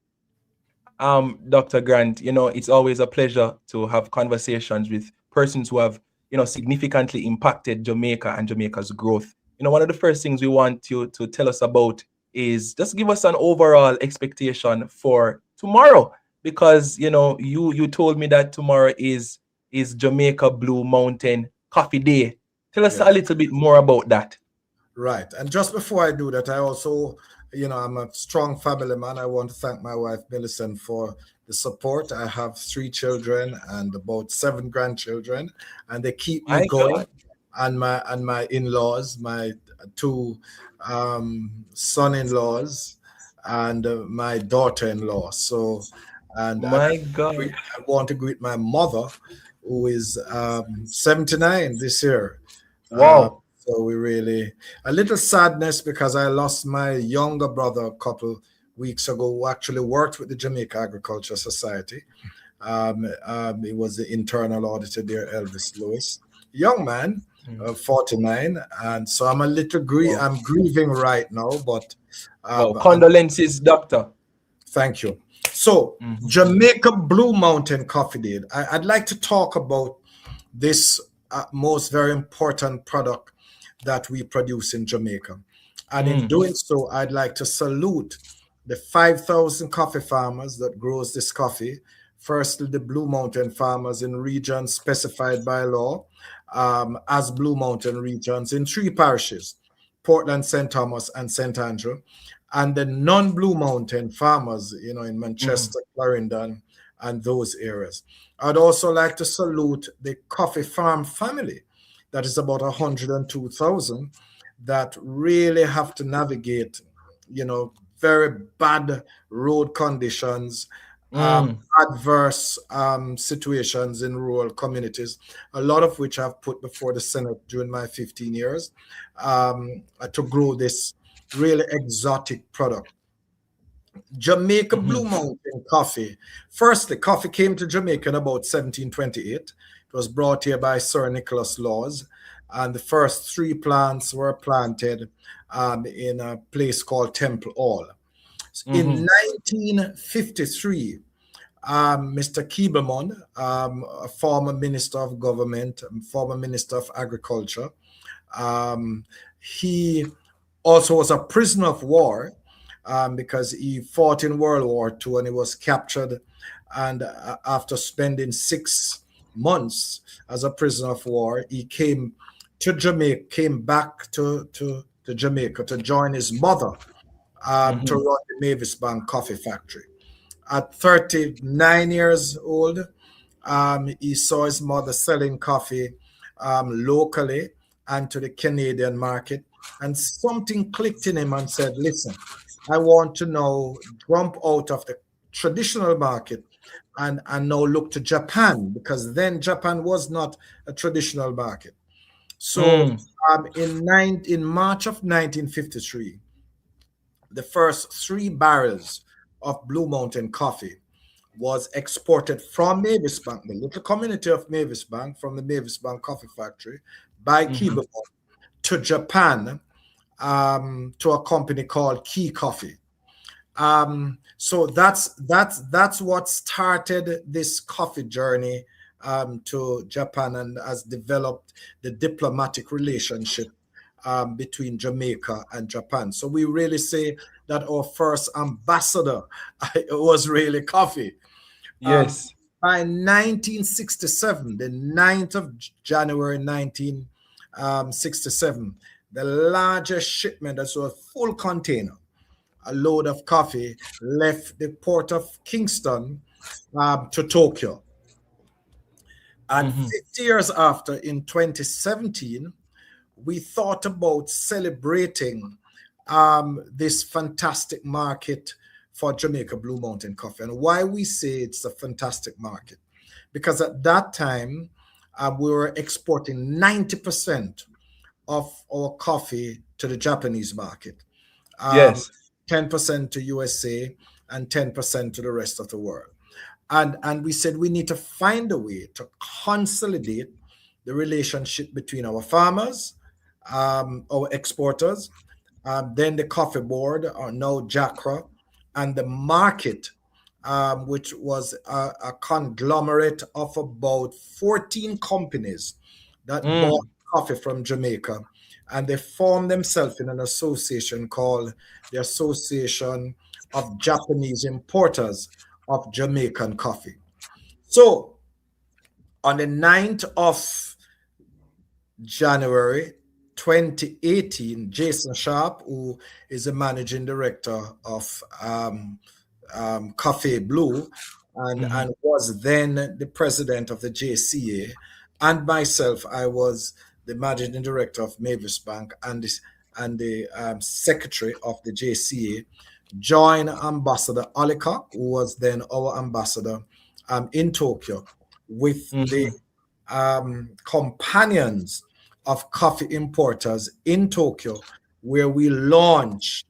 Dr. Grant. It's always a pleasure to have conversations with persons who have, significantly impacted Jamaica and Jamaica's growth. One of the first things we want you to tell us about is just give us an overall expectation for tomorrow, because you told me that tomorrow is Jamaica Blue Mountain Coffee Day. Tell us a Yes. little bit more about that. Right. And just before I do that, I also, I'm a strong family man. I want to thank my wife, Millicent, for the support. I have 3 children and about 7 grandchildren, and they keep me My going. God. And my in-laws, my 2 son-in-laws, and my daughter-in-law. So, and My God. I want to greet my mother, who is 79 this year. Wow. So we really a little sadness because I lost my younger brother a couple weeks ago, who actually worked with the Jamaica Agriculture Society. He was the internal auditor there, Elvis Lewis, young man, Mm. 49, and so I'm a little Wow. I'm grieving right now, but Wow. I'm Condolences, doctor. thank you. So Mhm. Jamaica Blue Mountain Coffee Day. I'd like to talk about this most very important product that we produce in Jamaica. And in Mm. doing so, I'd like to salute the 5,000 coffee farmers that grows this coffee. Firstly, the Blue Mountain farmers in regions specified by law as Blue Mountain regions in 3 parishes, Portland, St. Thomas, and St. Andrew, and the non-Blue Mountain farmers, in Mhm. Manchester, Clarendon, and those areas. I'd also like to salute the coffee farm family, that is about 102,000, that really have to navigate, very bad road conditions, Mm. adverse situations in rural communities, a lot of which I've put before the Senate during my 15 years to grow this really exotic product. Jamaica Blue Mhm. Mountain coffee. Firstly, coffee came to Jamaica in about 1728. It was brought here by Sir Nicholas Laws, and the first 3 plants were planted in a place called Temple Hall. In Mhm. 1953, Mr. Keeblemon, a former minister of government, former minister of agriculture, he also was a prisoner of war because he fought in World War II and he was captured. And after spending 6 months as a prisoner of war, he came to Jamaica, came back to Jamaica to join his mother to Mhm. run the Mavis Bank Coffee Factory. At 39 years old, he saw his mother selling coffee locally and to the Canadian market. And something clicked in him and said, listen, I want to now jump out of the traditional market and now look to Japan, because then Japan was not a traditional market. So Mm. in March of 1953, the first 3 barrels of Blue Mountain coffee was exported from Mavis Bank, the little community of Mavis Bank, from the Mavis Bank Coffee Factory by Kiba to Japan, to a company called Key Coffee. So that's what started this coffee journey to Japan, and has developed the diplomatic relationship between Jamaica and Japan. So we really say that our first ambassador was really coffee. Yes. By 1967, the 9th of January 1967, the largest shipment, that's a full container, a load of coffee, left the port of Kingston to Tokyo. And 50 years after, in 2017, we thought about celebrating this fantastic market for Jamaica Blue Mountain Coffee. And why we say it's a fantastic market, because at that time, we were exporting 90% of our coffee to the Japanese market. Yes. 10% to USA and 10% to the rest of the world. And we said we need to find a way to consolidate the relationship between our farmers, our exporters, then the coffee board, or now JACRA, and the market, which was a conglomerate of about 14 companies that bought coffee from Jamaica. And they formed themselves in an association called the Association of Japanese Importers of Jamaican Coffee. So on the 9th of January 2018, Jason Sharp, who is the managing director of Cafe Blue and was then the president of the JCA, and myself, I was the managing director of Mavis Bank and the secretary of the JCA, joined Ambassador Alika, who was then our ambassador in Tokyo, with the companions of coffee importers in Tokyo, where we launched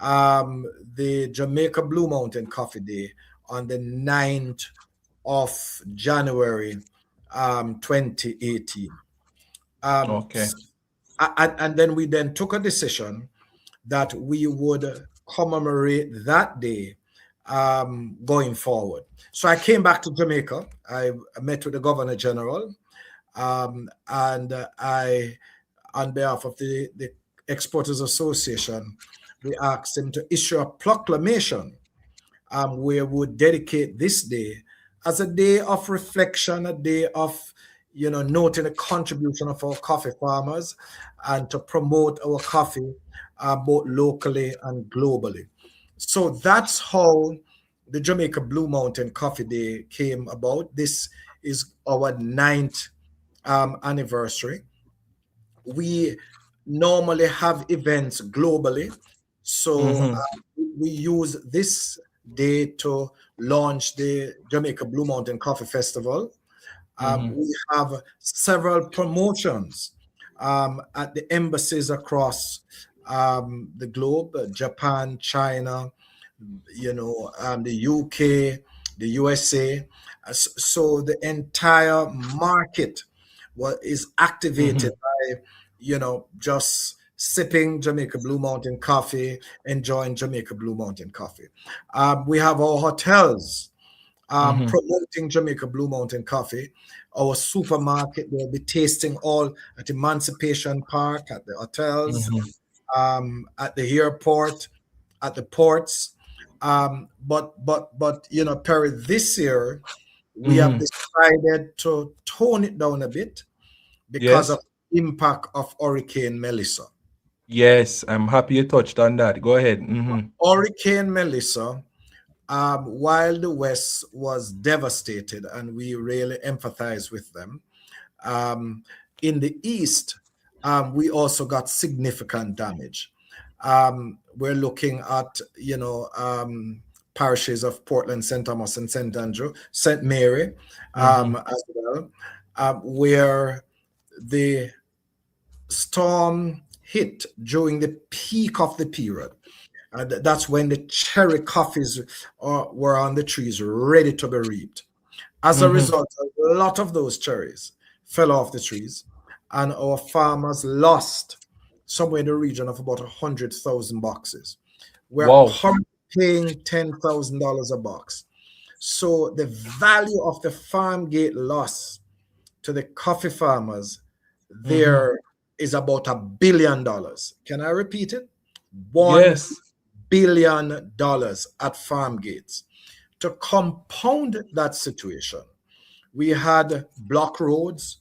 the Jamaica Blue Mountain Coffee Day on the 9th of January 2018. Okay. And then we then took a decision that we would commemorate that day going forward. So I came back to Jamaica. I met with the Governor General, and I, on behalf of the Exporters Association, we asked him to issue a proclamation where we would dedicate this day as a day of reflection, a day of noting the contribution of our coffee farmers, and to promote our coffee both locally and globally. So that's how the Jamaica Blue Mountain Coffee Day came about. This is our 9th anniversary. We normally have events globally, so we use this day to launch the Jamaica Blue Mountain Coffee Festival. We have several promotions at the embassies across the globe: Japan, China, the UK, the USA. So the entire market is activated by just sipping Jamaica Blue Mountain coffee, enjoying Jamaica Blue Mountain coffee. We have our hotels promoting Jamaica Blue Mountain coffee. Our supermarket will be tasting all at Emancipation Park, at the hotels, at the airport, at the ports. But Perry, this year we have decided to tone it down a bit because of the impact of Hurricane Melissa. Yes, I'm happy you touched on that. Go ahead. Hurricane Melissa, while the West was devastated, and we really empathize with them, in the East, we also got significant damage. We're looking at, parishes of Portland, St. Thomas, and St. Andrew, St. Mary, as well, where the storm hit during the peak of the period. That's when the cherry coffees were on the trees ready to be reaped. As a result, a lot of those cherries fell off the trees, and our farmers lost somewhere in the region of about 100,000 boxes. We're Wow. currently paying $10,000 a box. So the value of the farm gate loss to the coffee farmers there is about $1 billion. Can I repeat it? $1 Yes. billion at farm gates. To compound that situation, we had block roads,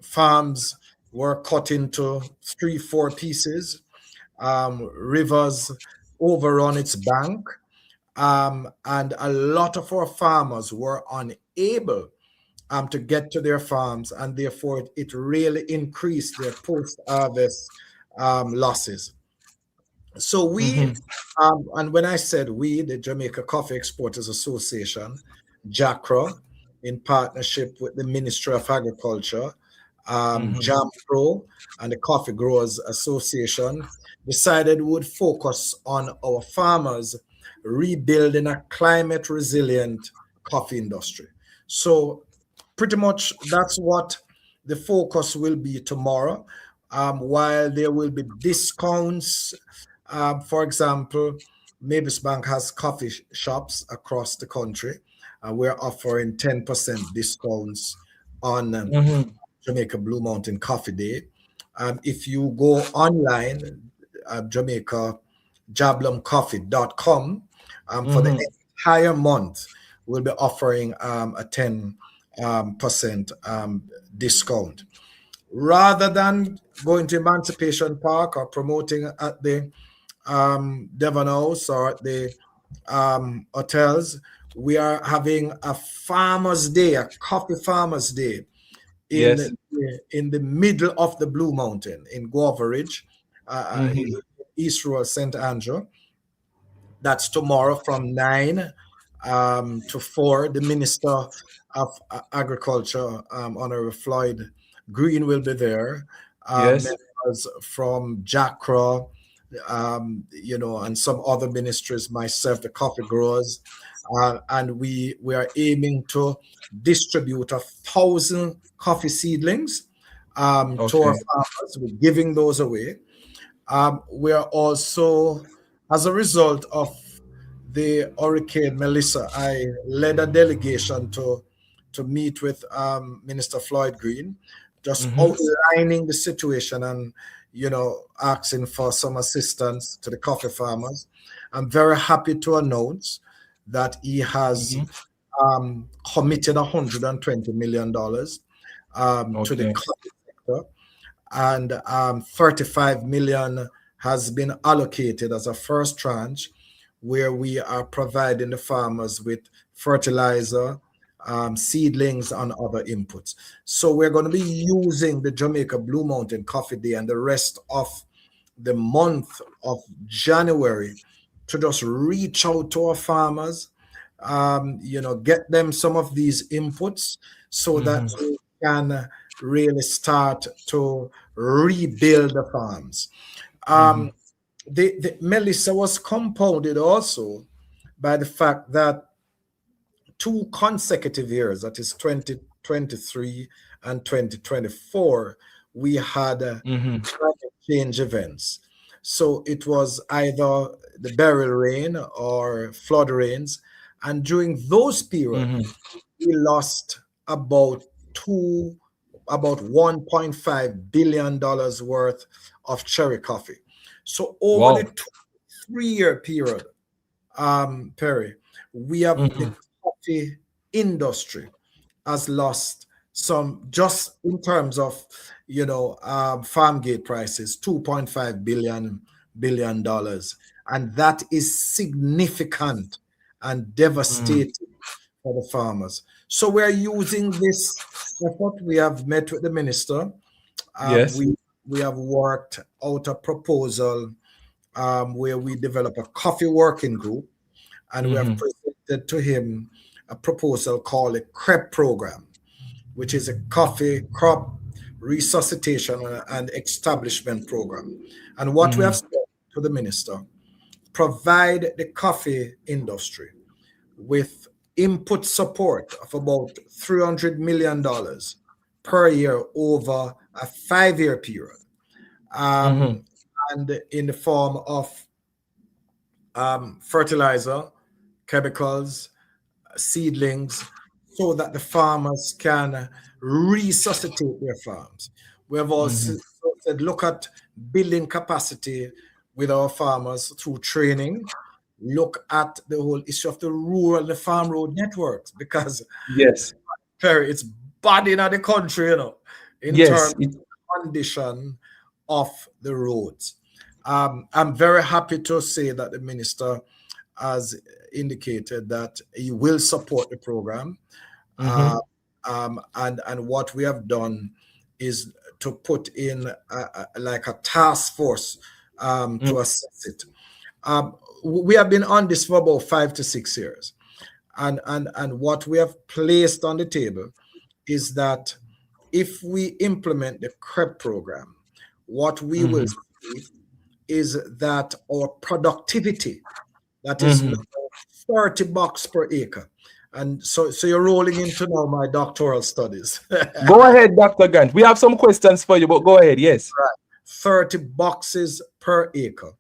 farms were cut into 3-4 pieces, rivers overrun its bank, and a lot of our farmers were unable to get to their farms, and therefore it really increased their post-harvest losses. So we, and when I said we, the Jamaica Coffee Exporters Association, JACRA, in partnership with the Ministry of Agriculture, JAMPRO, and the Coffee Growers Association, decided we would focus on our farmers rebuilding a climate resilient coffee industry. So pretty much that's what the focus will be tomorrow. While there will be discounts, for example, Mavis Bank has coffee shops across the country, and we're offering 10% discounts on Jamaica Blue Mountain Coffee Day. If you go online, Jamaica jablumcoffee.com, for the entire month, we'll be offering a 10% discount. Rather than going to Emancipation Park or promoting at the Devon House or at the hotels, we are having a farmers' day, a coffee farmers' day in the middle of the Blue Mountain in Guava Ridge, East Rural St. Andrew. That's tomorrow from 9 to 4. The Minister of Agriculture, Honorable Floyd Green, will be there. Members from JACRA, and some other ministries, myself, the coffee growers, and we are aiming to distribute 1,000 coffee seedlings to our farmers. We're giving those away. We are also, as a result of the Hurricane Melissa, I led a delegation to meet with Minister Floyd Green, just outlining the situation and asking for some assistance to the coffee farmers. I'm very happy to announce that he has committed $120 million to the coffee sector, and 35 million has been allocated as a first tranche, where we are providing the farmers with fertilizer, seedlings, and other inputs. So we're going to be using the Jamaica Blue Mountain Coffee Day and the rest of the month of January to just reach out to our farmers, get them some of these inputs so that we can really start to rebuild the farms. The Melissa was compounded also by the fact that 2 consecutive years, that is 2023 and 2024, we had climate change events. So it was either the beryl rain or flood rains, and during those periods, we lost about $1.5 billion worth of cherry coffee. So over the 3-year period, Perry, we have the coffee industry has lost some, just in terms of farm gate prices, $2.5 billion, and that is significant and devastating for the farmers. So we're using this effort. We have met with the minister. We have worked out a proposal where we develop a coffee working group, and we have presented to him a proposal called a CREP program, which is a coffee crop resuscitation and establishment program. And what we have said to the minister, provide the coffee industry with input support of about $300 million per year over a 5-year period, and in the form of fertilizer, chemicals, seedlings, so that the farmers can resuscitate their farms. We have also said, look at building capacity with our farmers through training. Look at the whole issue of the rural, the farm road networks, because Yes. Perry, it's bad in the country, in Yes. terms of condition of the roads. I'm very happy to say that the minister has indicated that he will support the program. And what we have done is to put in like a task force to assess it. We have been on this for about 5 to 6 years. And what we have placed on the table is that if we implement the CREP program, what we will see is that our productivity, that is now $30 per acre. And so you're rolling into now my doctoral studies. Go ahead, Dr. Grant. We have some questions for you, but go ahead. Yes. Right. 30 boxes per acre.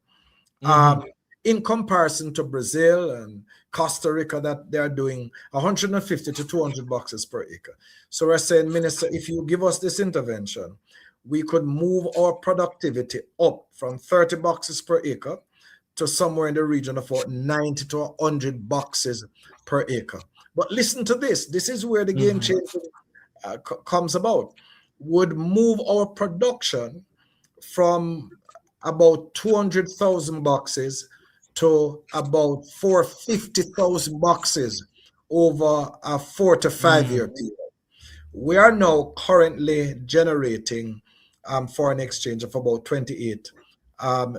In comparison to Brazil and Costa Rica, that they're doing 150 to 200 boxes per acre. So we're saying, Minister, if you give us this intervention, we could move our productivity up from 30 boxes per acre to somewhere in the region of about 90 to 100 boxes per acre. But listen to this. This is where the game change comes about. Would move our production from about 200,000 boxes to about 450,000 boxes over a 4 to 5 year period. We are now currently generating foreign exchange of about 28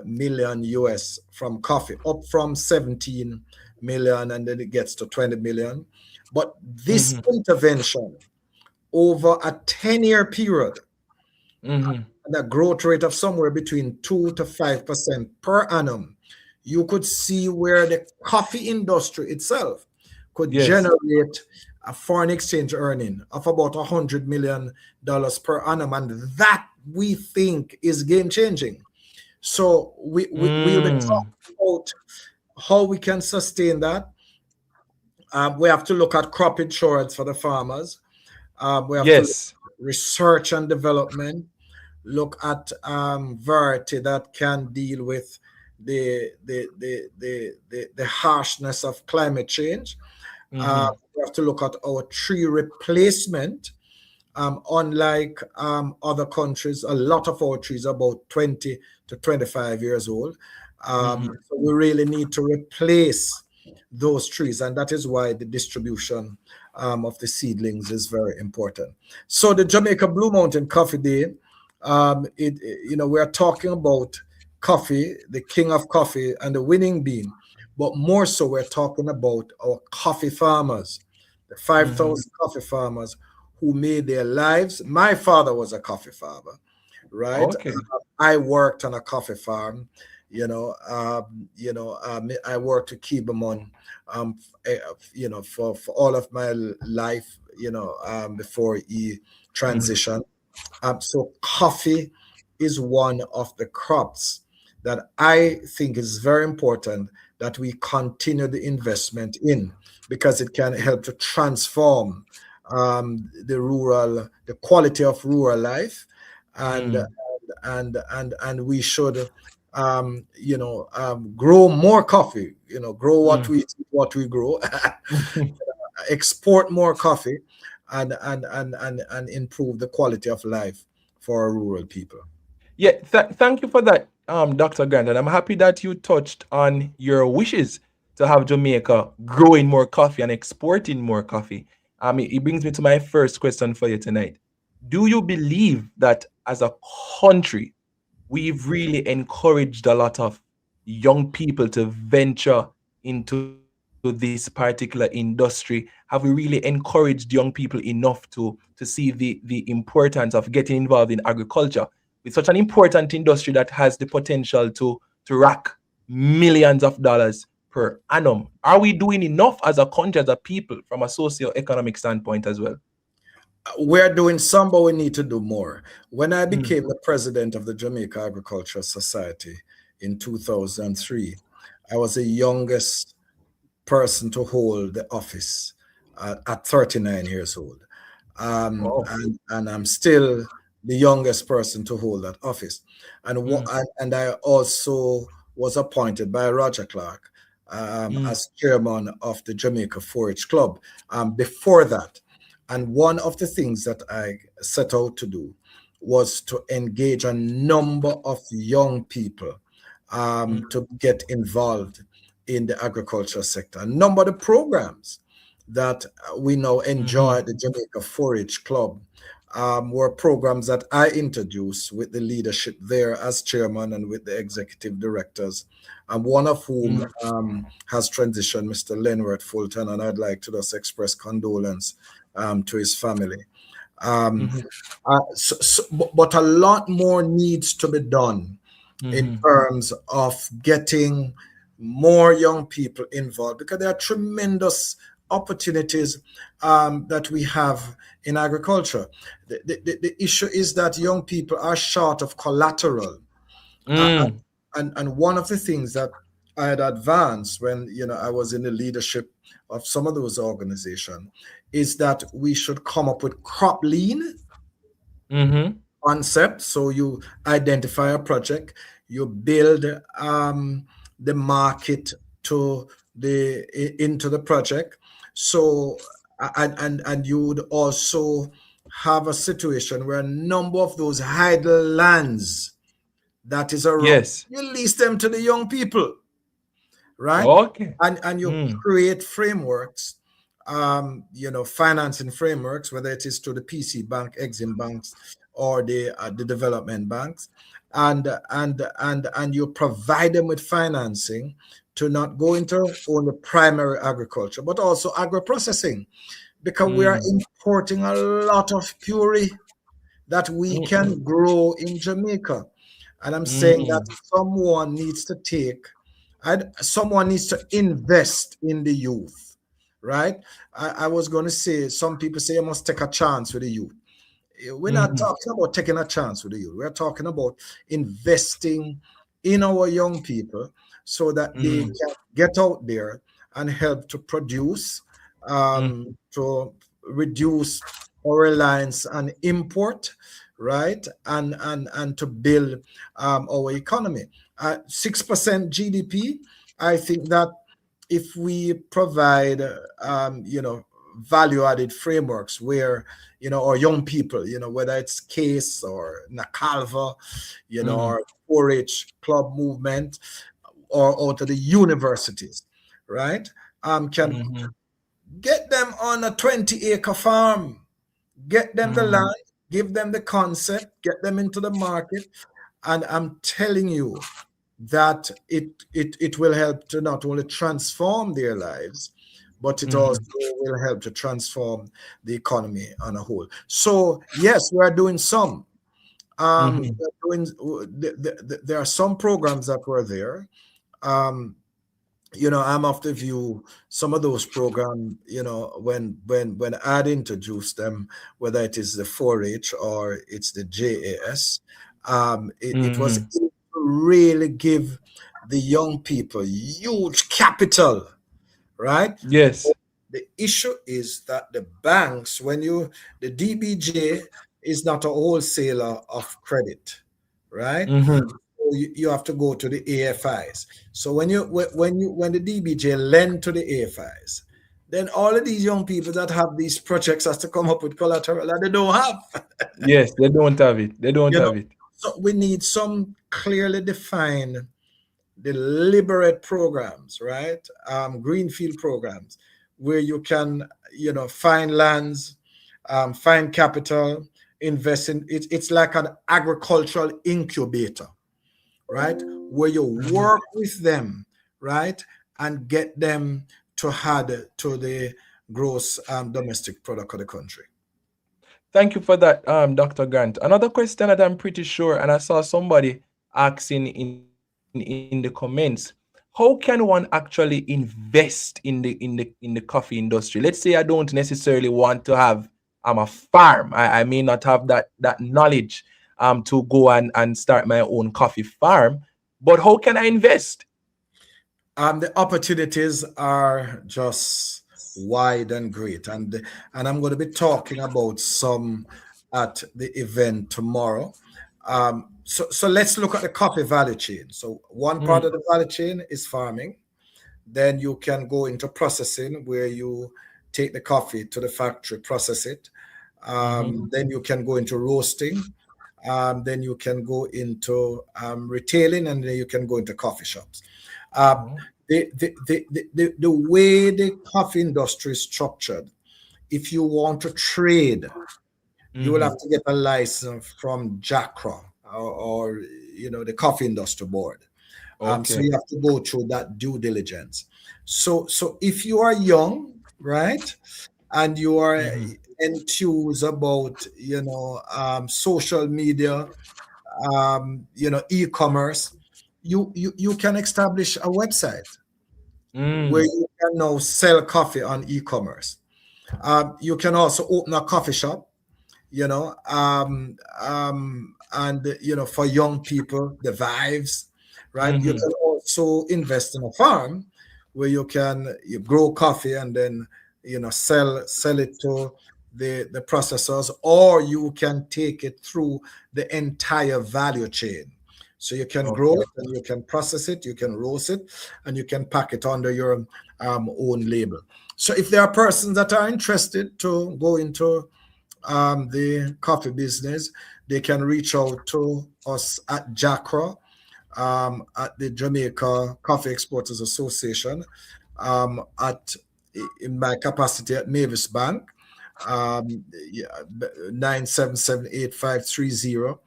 million US from coffee, up from 17 million, and then it gets to 20 million. But this intervention over a 10-year period, and a growth rate of somewhere between 2 to 5% per annum, you could see where the coffee industry itself could generate a foreign exchange earning of about $100 million per annum. And that, we think, is game changing. So we'll be talking about how we can sustain that. We have to look at crop insurance for the farmers. We have to look at research and development, look at variety that can deal with the harshness of climate change. We have to look at our tree replacement. Unlike other countries, a lot of our trees are about 20 to 25 years old. So we really need to replace those trees, and that is why the distribution of the seedlings is very important. So the Jamaica Blue Mountain Coffee Day, we are talking about coffee, the king of coffee and the winning bean, but more so we're talking about our coffee farmers, the 5,000 coffee farmers who made their lives. My father was a coffee farmer, right? Okay. I worked on a coffee farm. I worked with Kibamon, for all of my life, before he transitioned. So coffee is one of the crops that I think is very important that we continue the investment in, because it can help to transform the quality of rural life, and we should grow more coffee, grow what we grow, export more coffee, and improve the quality of life for our rural people. Yeah, thank you for that, Dr. Grant. And I'm happy that you touched on your wishes to have Jamaica growing more coffee and exporting more coffee. It brings me to my first question for you tonight. Do you believe that as a country, we've really encouraged a lot of young people to venture into this particular industry? Have we really encouraged young people enough to see the importance of getting involved in agriculture with such an important industry that has the potential to to rack millions of dollars per annum. Are we doing enough as a country, as a people, from a socio-economic standpoint as well? We're doing some, but we need to do more. When I Mm. became the president of the Jamaica Agricultural Society in 2003, I was the youngest person to hold the office at 39 years old. Wow. And I'm still the youngest person to hold that office. And I also was appointed by Roger Clark as chairman of the Jamaica 4-H Club before that. And one of the things that I set out to do was to engage a number of young people to get involved in the agriculture sector. A number of the programs that we now enjoy at the Jamaica 4-H Club were programs that I introduced with the leadership there as chairman and with the executive directors, and one of whom has transitioned, Mr. Lenworth Fulton, and I'd like to just express condolence to his family. But a lot more needs to be done in terms of getting more young people involved, because there are tremendous opportunities that we have in agriculture. The issue is that young people are short of collateral. And one of the things that I had advanced when I was in the leadership of some of those organizations is that we should come up with crop lean concept. So you identify a project, you build the market into the project. So and you would also have a situation where a number of those idle lands that is around, Yes. you lease them to the young people, right? Okay. And you create frameworks, financing frameworks, whether it is to the PC Bank, Exim banks, or the development banks, and you provide them with financing to not go into only primary agriculture, but also agro-processing, because we are importing a lot of puree that we can grow in Jamaica. And I'm saying that someone needs to invest in the youth, right? I was going to say, some people say you must take a chance with the youth. We're not talking about taking a chance with the youth. We're talking about investing in our young people so that they can get out there and help to produce, to reduce our reliance on import, right? And to build our economy. 6% GDP, I think that if we provide, value-added frameworks where, our young people, whether it's CASE or NACALVA, or 4-H club movement, or to the universities, right? Can get them on a 20-acre farm, get them the land, give them the concept, get them into the market, and I'm telling you that it will help to not only transform their lives, but it also will help to transform the economy on a whole. So yes, we are doing some. There are some programs that were there. I'm of the view some of those programs, when I'd introduced them, whether it is the 4-H or it's the JAS, it was to really give the young people huge capital, right? Yes. The issue is that the banks, the DBJ is not a wholesaler of credit, right? You have to go to the AFIs. So when the DBJ lend to the AFIs, then all of these young people that have these projects has to come up with collateral that they don't have. Yes, they don't have it. They don't have it. So we need some clearly defined, deliberate programs, right? Greenfield programs where you can, find lands, find capital, invest in it. It's like an agricultural incubator, right? Where you work with them, right? And get them to add to the gross domestic product of the country. Thank you for that, Dr. Grant. Another question that I'm pretty sure, and I saw somebody asking in in the comments, how can one actually invest in the coffee industry? Let's say I don't necessarily want to have a farm. I may not have that knowledge to go and start my own coffee farm, but how can I invest? The opportunities are just wide and great, and I'm going to be talking about some at the event tomorrow. So let's look at the coffee value chain. So one part of the value chain is farming. Then you can go into processing, where you take the coffee to the factory, process it. Then you can go into roasting. Then you can go into retailing, and then you can go into coffee shops. The way the coffee industry is structured, if you want to trade, you will have to get a license from JACRA, or the Coffee Industry Board. So you have to go through that due diligence. So if you are young, right, and you are enthused about social media, e-commerce, you can establish a website where you can now sell coffee on e-commerce. You can also open a coffee shop, and for young people, the vibes, right? You can also invest in a farm where you grow coffee and then sell it to the processors, or you can take it through the entire value chain. So you can grow it, and you can process it, you can roast it, and you can pack it under your own label. So if there are persons that are interested to go into the coffee business, they can reach out to us at JACRA, at the Jamaica Coffee Exporters Association, in my capacity at Mavis Bank. 9778530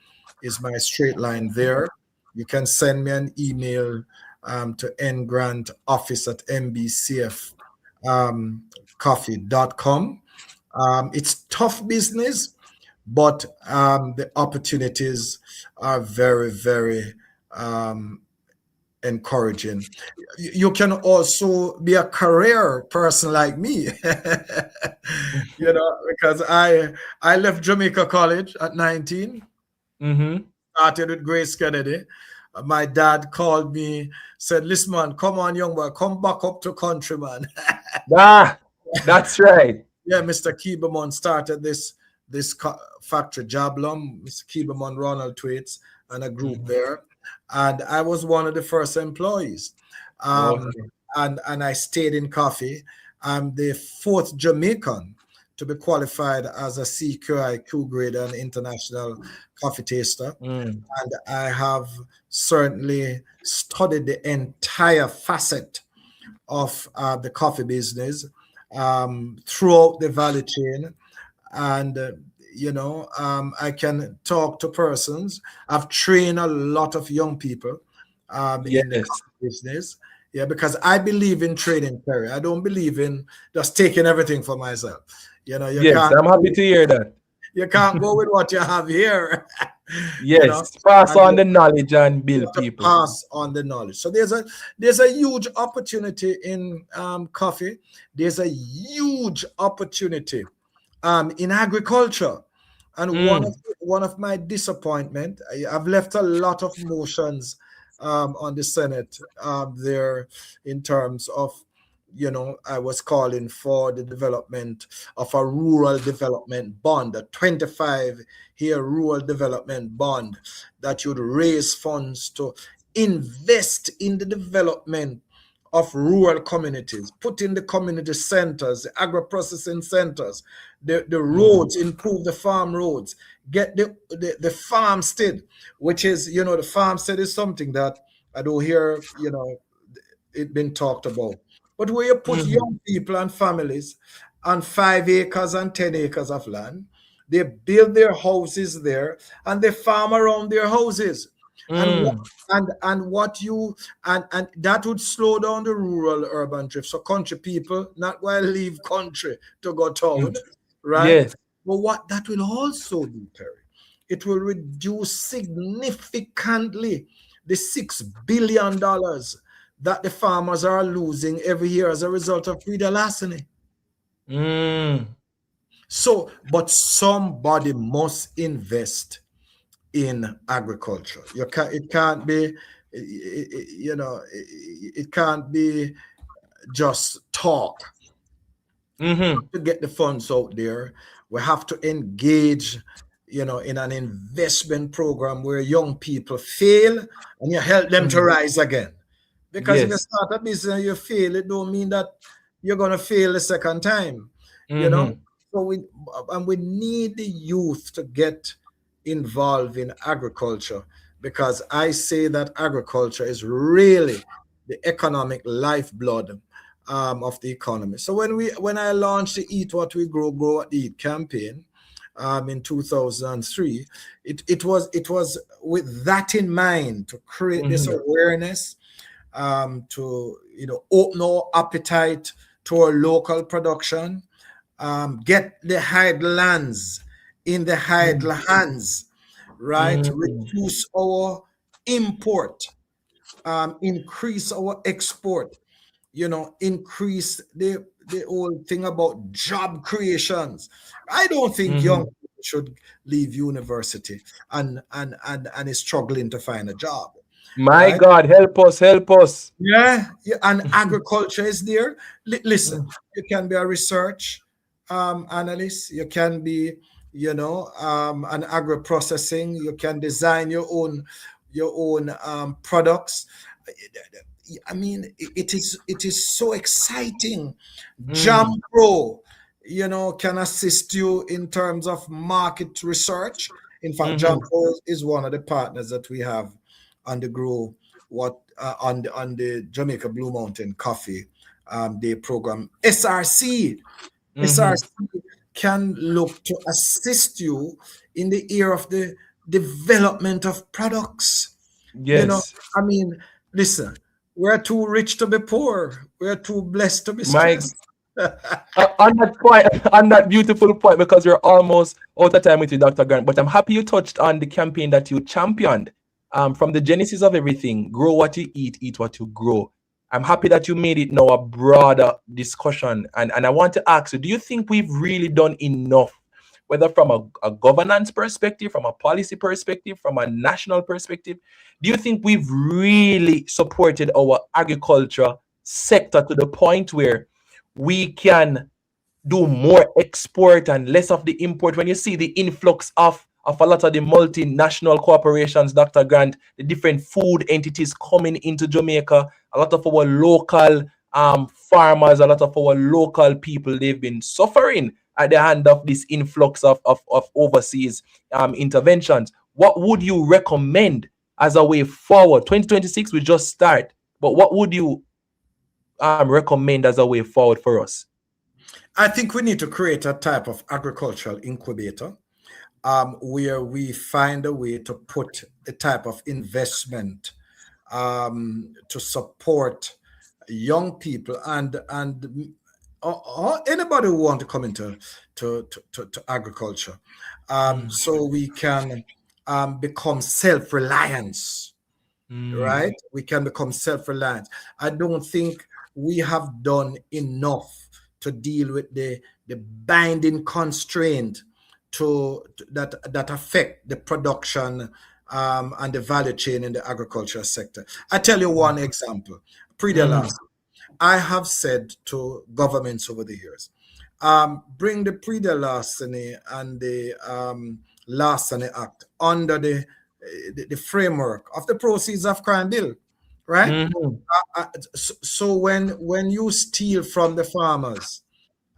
is my straight line there. You can send me an email to ngrantoffice@mbcfcoffee.com. It's tough business, but the opportunities are very, very encouraging. You can also be a career person like me, because I left Jamaica College at 19, started with Grace Kennedy. My dad called me, said, "Listen, man, come on, young boy, come back up to country, man." That's right. Yeah, Mr. Keeberman started this factory, Jablum, Mr. Keeberman, Ronald Twaits, and a group there. And I was one of the first employees. And I stayed in coffee. I'm the fourth Jamaican to be qualified as a CQI Q grade and international coffee taster. And I have certainly studied the entire facet of the coffee business throughout the value chain. And I can talk to persons. I've trained a lot of young people in the coffee business. Yeah, because I believe in trading, Perry. I don't believe in just taking everything for myself. You yes, I'm happy to hear that. You can't go with what you have here. Yes, pass on the knowledge and build people. Pass on the knowledge. So there's a huge opportunity in coffee. There's a huge opportunity in agriculture. And one of my disappointment, I've left a lot of motions on the Senate there, in terms of, I was calling for the development of a rural development bond, a 25-year rural development bond that would raise funds to invest in the development of rural communities, put in the community centers, the agro-processing centers, the roads, improve the farm roads, get the farmstead, which is, the farmstead is something that I don't hear, it been talked about. But where you put young people and families on 5 acres and 10 acres of land, they build their houses there and they farm around their houses. And that would slow down the rural urban drift. So country people not going to leave country to go town, right? Yes. But what that will also do, Perry, it will reduce significantly the $6 billion that the farmers are losing every year as a result of breeder larceny. So, but somebody must invest in agriculture. It can't be, it can't be just talk. To get the funds out there, we have to engage, in an investment program where young people fail and you help them to rise again. Because if you start a business and you fail, it don't mean that you're gonna fail the second time. So we need the youth to get involved in agriculture, because I say that agriculture is really the economic lifeblood of the economy. So when I launched the Eat What We Grow, Grow What We Eat campaign in 2003, it was with that in mind, to create this awareness, to open our appetite to our local production, get the idle lands in the idle hands, right? Reduce our import, increase our export, increase the whole thing about job creations. I don't think young people should leave university and is struggling to find a job. My right? God, help us, help us. Yeah, and agriculture is there. Listen, you can be a research analyst. You can be, an agro processing. You can design your own products. I mean, it is so exciting. Jam Pro, can assist you in terms of market research. In fact, Jam Pro is one of the partners that we have on the Grow on the Jamaica Blue Mountain Coffee Day program. SRC can look to assist you in the area of the development of products. Yes. I mean, listen, we're too rich to be poor. We're too blessed to be My stressed. on that point, on that beautiful point, because we're almost out of time with you, Dr. Grant. But I'm happy you touched on the campaign that you championed. From the genesis of everything, grow what you eat what you grow. I'm happy that you made it now a broader discussion. And I want to ask you, do you think we've really done enough, whether from a governance perspective, from a policy perspective, from a national perspective? Do you think we've really supported our agriculture sector to the point where we can do more export and less of the import? When you see the influx of a lot of the multinational corporations, Dr. Grant, the different food entities coming into Jamaica, a lot of our local farmers, a lot of our local people, they've been suffering at the hand of this influx of overseas interventions. What would you recommend as a way forward? 2026 we just start, but what would you recommend as a way forward for us? I think we need to create a type of agricultural incubator where we find a way to put a type of investment to support young people and anybody who want to come into to agriculture, so we can become self-reliant. Right? We can become self-reliant. I don't think we have done enough to deal with the binding constraint that affect the production and the value chain in the agricultural sector. I tell you one example. I have said to governments over the years, bring the pre-larceny and the Larceny Act under the framework of the Proceeds of Crime Bill, right? So when you steal from the farmers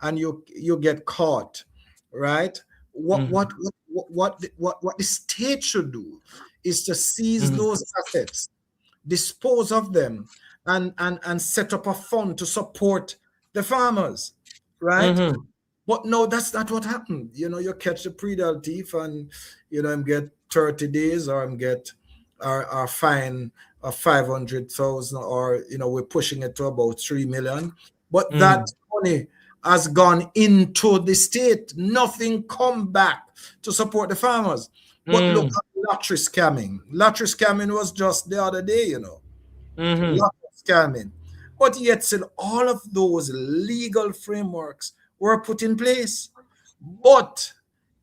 and you get caught, right? What the state should do is to seize those assets, dispose of them, and set up a fund to support the farmers, right? But no, that's not what happened. You catch the predal thief and him get 30 days, or him get our fine of 500,000, or we're pushing it to about 3 million. But that money has gone into the state. Nothing come back to support the farmers. But look at lottery scamming. Lottery scamming was just the other day, you know. Mm-hmm. Lottery scamming. But yet still all of those legal frameworks were put in place. But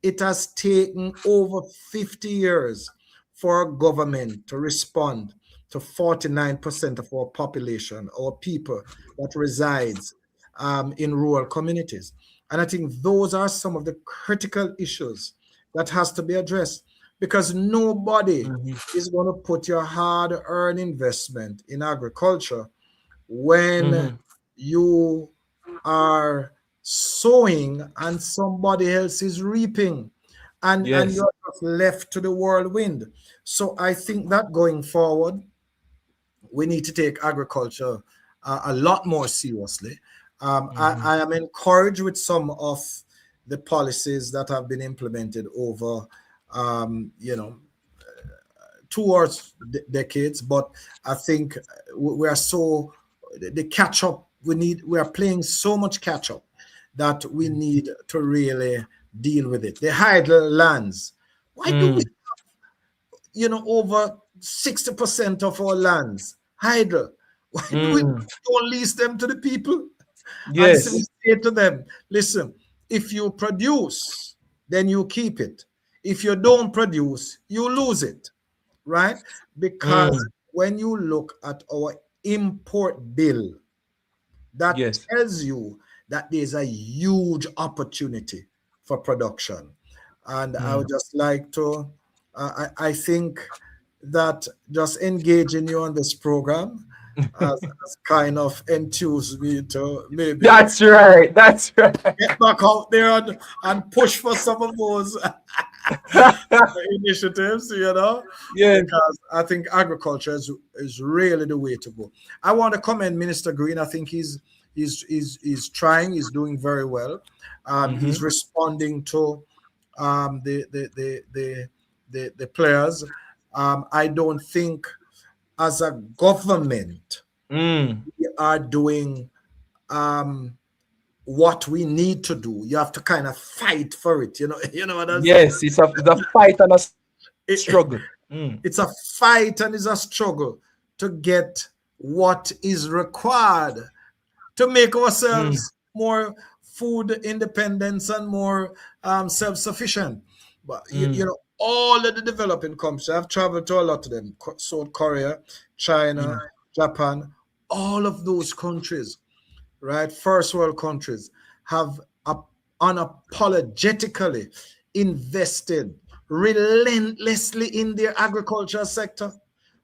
it has taken over 50 years for a government to respond to 49% of our population, our people that resides in rural communities. And I think those are some of the critical issues that has to be addressed, because nobody is going to put your hard-earned investment in agriculture when you are sowing and somebody else is reaping, and Yes. you're just left to the whirlwind. So I think that going forward, we need to take agriculture a lot more seriously. I am encouraged with some of the policies that have been implemented over, you know, 2 decades, but I think we are so the catch up we are playing so much catch up that we need to really deal with it. The idle lands. Why do we, you know, over 60% of our lands idle? Why do we don't lease them to the people and say Yes. to them, listen, if you produce, then you keep it. If you don't produce, you lose it, right? Because when you look at our import bill, that Yes. tells you that there's a huge opportunity for production. And I would just like to, I think that just engaging you on this program has kind of enthused me to maybe That's right. That's right. get back out there and push for some of those initiatives, you know, Yes. because I think agriculture is really the way to go. I want to commend Minister Green. I think he's trying, he's doing very well. He's responding to the players. I don't think as a government we are doing what we need to do. You have to kind of fight for it, you know. You know what I'm saying? Yes, it's a fight and a struggle. It's a fight and it's a struggle to get what is required to make ourselves more food independence and more self-sufficient. But you know, all of the developing countries, I've traveled to a lot of them, South Korea, China, Japan, all of those countries, right, first world countries, have unapologetically invested relentlessly in their agricultural sector.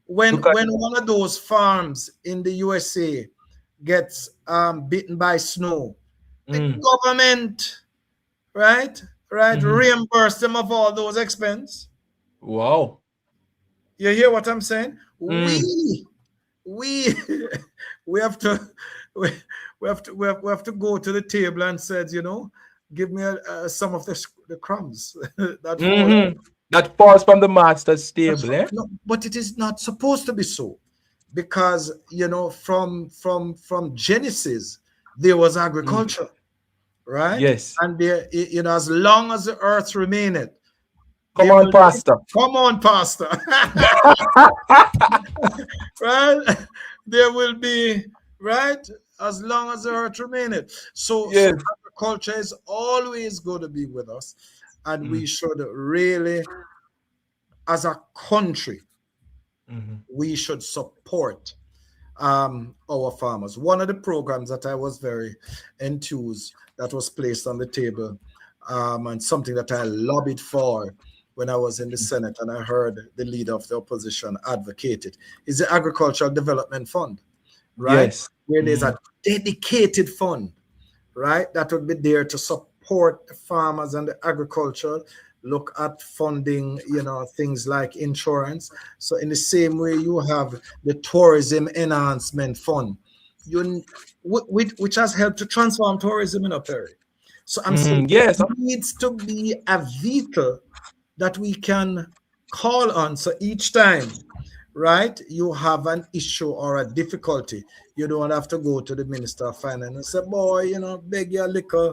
When one of those farms in the USA gets bitten by snow, the government, right, reimburse them of all those expense. Wow. You hear what I'm saying? We we have to we have to go to the table and said, you know, give me some of the crumbs that fall. That falls from the master's table, eh? No, but it is not supposed to be so, because you know, from Genesis there was agriculture, right? Yes. And there, you know, as long as the earth remaineth, Come on, Pastor. come on, Pastor. Right? There will be, right, as long as the earth remaineth. So agriculture is always going to be with us, and we should really, as a country, we should support our farmers. One of the programs that I was very enthused that was placed on the table, and something that I lobbied for when I was in the Senate, and I heard the leader of the opposition advocate it, is the Agricultural Development Fund, right? Yes. Where there's a dedicated fund, right, that would be there to support the farmers and the agriculture, look at funding, you know, things like insurance. So in the same way you have the Tourism Enhancement Fund, which has helped to transform tourism in Perry. So I'm saying yes, it needs to be a vehicle that we can call on. So each time, right, you have an issue or a difficulty, you don't have to go to the Minister of Finance and say, boy, you know, beg your liquor,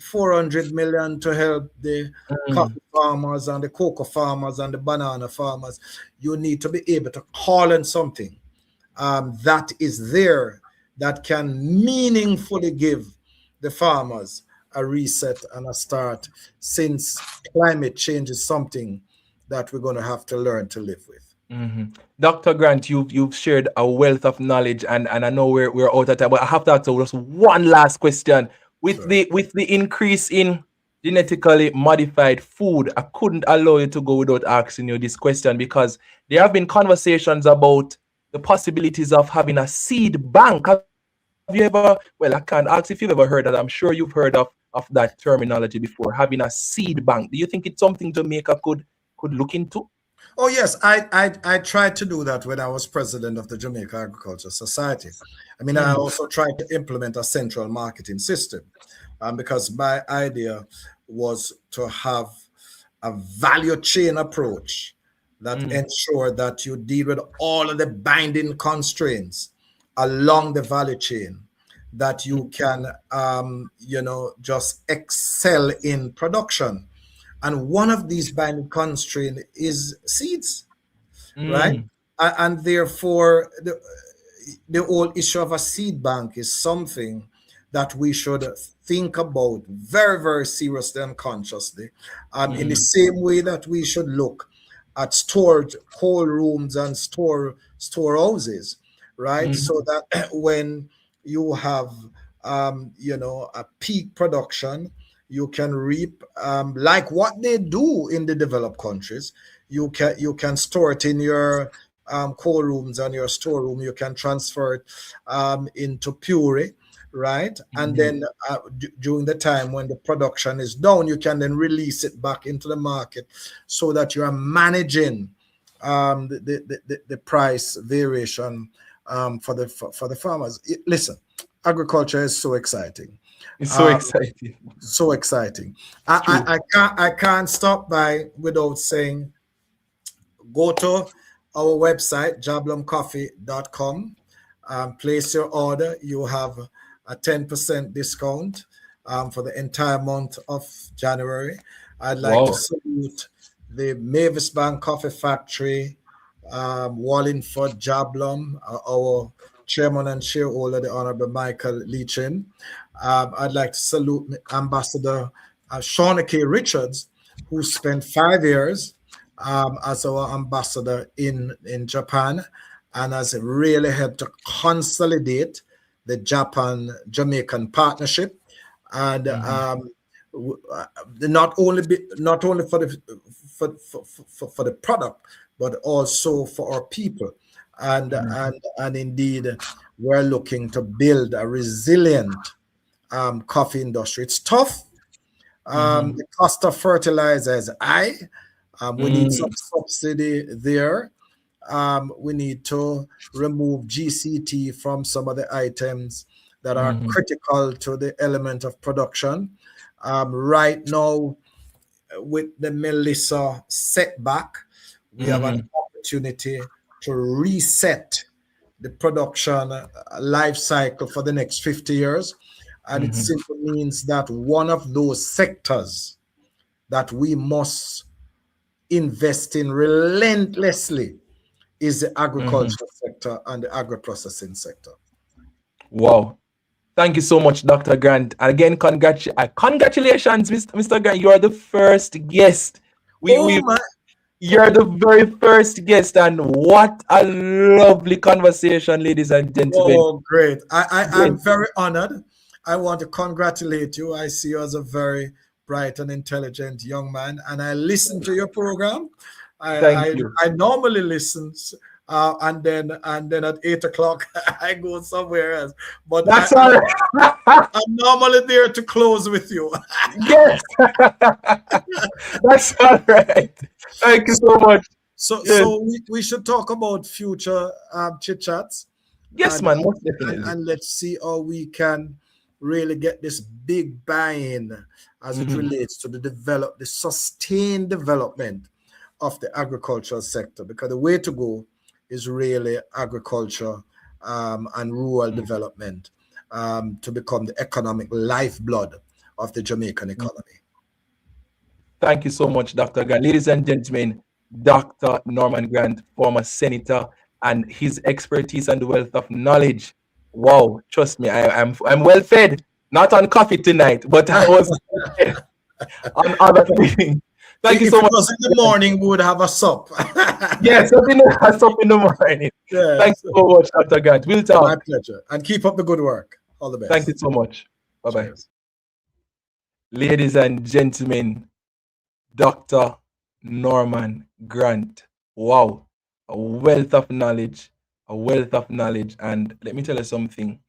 400 million to help the coffee farmers and the cocoa farmers and the banana farmers. You need to be able to call on something that is there that can meaningfully give the farmers a reset and a start, since climate change is something that we're going to have to learn to live with. Dr. Grant, you've shared a wealth of knowledge, and I know we're out of time, but I have to ask you just one last question. With Sure. the increase in genetically modified food, I couldn't allow you to go without asking you this question, because there have been conversations about the possibilities of having a seed bank. Have you ever, well, I can't ask if you've ever heard that. I'm sure you've heard of that terminology before, having a seed bank. Do you think it's something Jamaica could look into? Oh yes, I tried to do that when I was president of the Jamaica Agriculture Society. I mean, I also tried to implement a central marketing system, because my idea was to have a value chain approach that ensure that you deal with all of the binding constraints along the value chain, that you can just excel in production. And one of these binding constraints is seeds, right? And therefore, the whole issue of a seed bank is something that we should think about very, very seriously and consciously, in the same way that we should look at stored cold rooms and storehouses, right? So that when you have, a peak production, you can reap, like what they do in the developed countries. You can store it in your cold rooms and your storeroom. You can transfer it into puree, right? And then during the time when the production is down, you can then release it back into the market, so that you are managing the price variation for the farmers. Listen, agriculture is so exciting. It's so exciting. So exciting. I can't stop by without saying, go to our website, jabloncoffee.com. Place your order. You have a 10% discount for the entire month of January. I'd like to salute the Mavis Bank Coffee Factory, Wallingford, Jablon, our chairman and shareholder, the Honorable Michael Leachin. I'd like to salute Ambassador Shauna K. Richards, who spent 5 years as our ambassador in Japan, and has really helped to consolidate the Japan-Jamaican partnership, and not only for the product, but also for our people, and indeed we're looking to build a resilient coffee industry. It's tough. The cost of fertilizer is high. We need some subsidy there. We need to remove GCT from some of the items that are critical to the element of production. Right now, with the Melissa setback, we have an opportunity to reset the production life cycle for the next 50 years. And it simply means that one of those sectors that we must invest in relentlessly is the agricultural sector and the agro-processing sector. Wow. Thank you so much, Dr. Grant. Again, congratulations, Mr. Grant. You are the first guest. You're the very first guest, and what a lovely conversation, ladies and gentlemen. Oh, great. I'm very honored. I want to congratulate you. I see you as a very bright and intelligent young man, and I listen to your program. Thank you. I normally listen, and then at 8 o'clock I go somewhere else. But that's all right. I'm normally there to close with you. Yes, that's all right. Thank you so much. So we should talk about future chit chats. Yes, man, most definitely. And let's see how we can really get this big buy-in as it relates to the sustained development of the agricultural sector, because the way to go is really agriculture and rural development to become the economic lifeblood of the Jamaican economy. Thank you so much, Dr. Grant. Ladies and gentlemen, Dr. Norman Grant, former senator, and his expertise and wealth of knowledge. Wow, trust me, I'm well fed. Not on coffee tonight, but I was on other things. Thank you so much. If it was in the morning, we would have a sup. Yes, sup in the morning. Yeah, Thank you so much, Dr. Grant. We'll talk. My pleasure. And keep up the good work. All the best. Thank you so much. Bye-bye. Ladies and gentlemen, Dr. Norman Grant. Wow. A wealth of knowledge. And let me tell you something.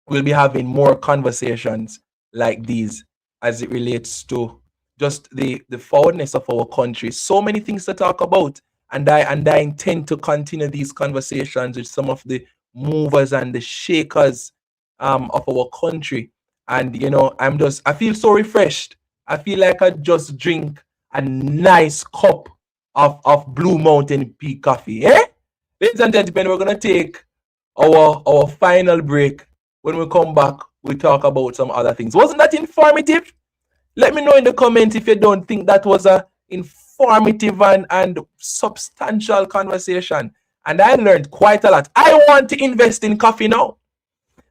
We'll be having more conversations like these as it relates to just the forwardness of our country. So many things to talk about. And I intend to continue these conversations with some of the movers and the shakers of our country. And I feel so refreshed. I feel like I just drink a nice cup of Blue Mountain Peak coffee. Ladies and gentlemen, we're gonna take our final break. When we come back, we talk about some other things. Wasn't that informative? Let me know in the comments if you don't think that was a informative and substantial conversation. And I learned quite a lot. I want to invest in coffee now.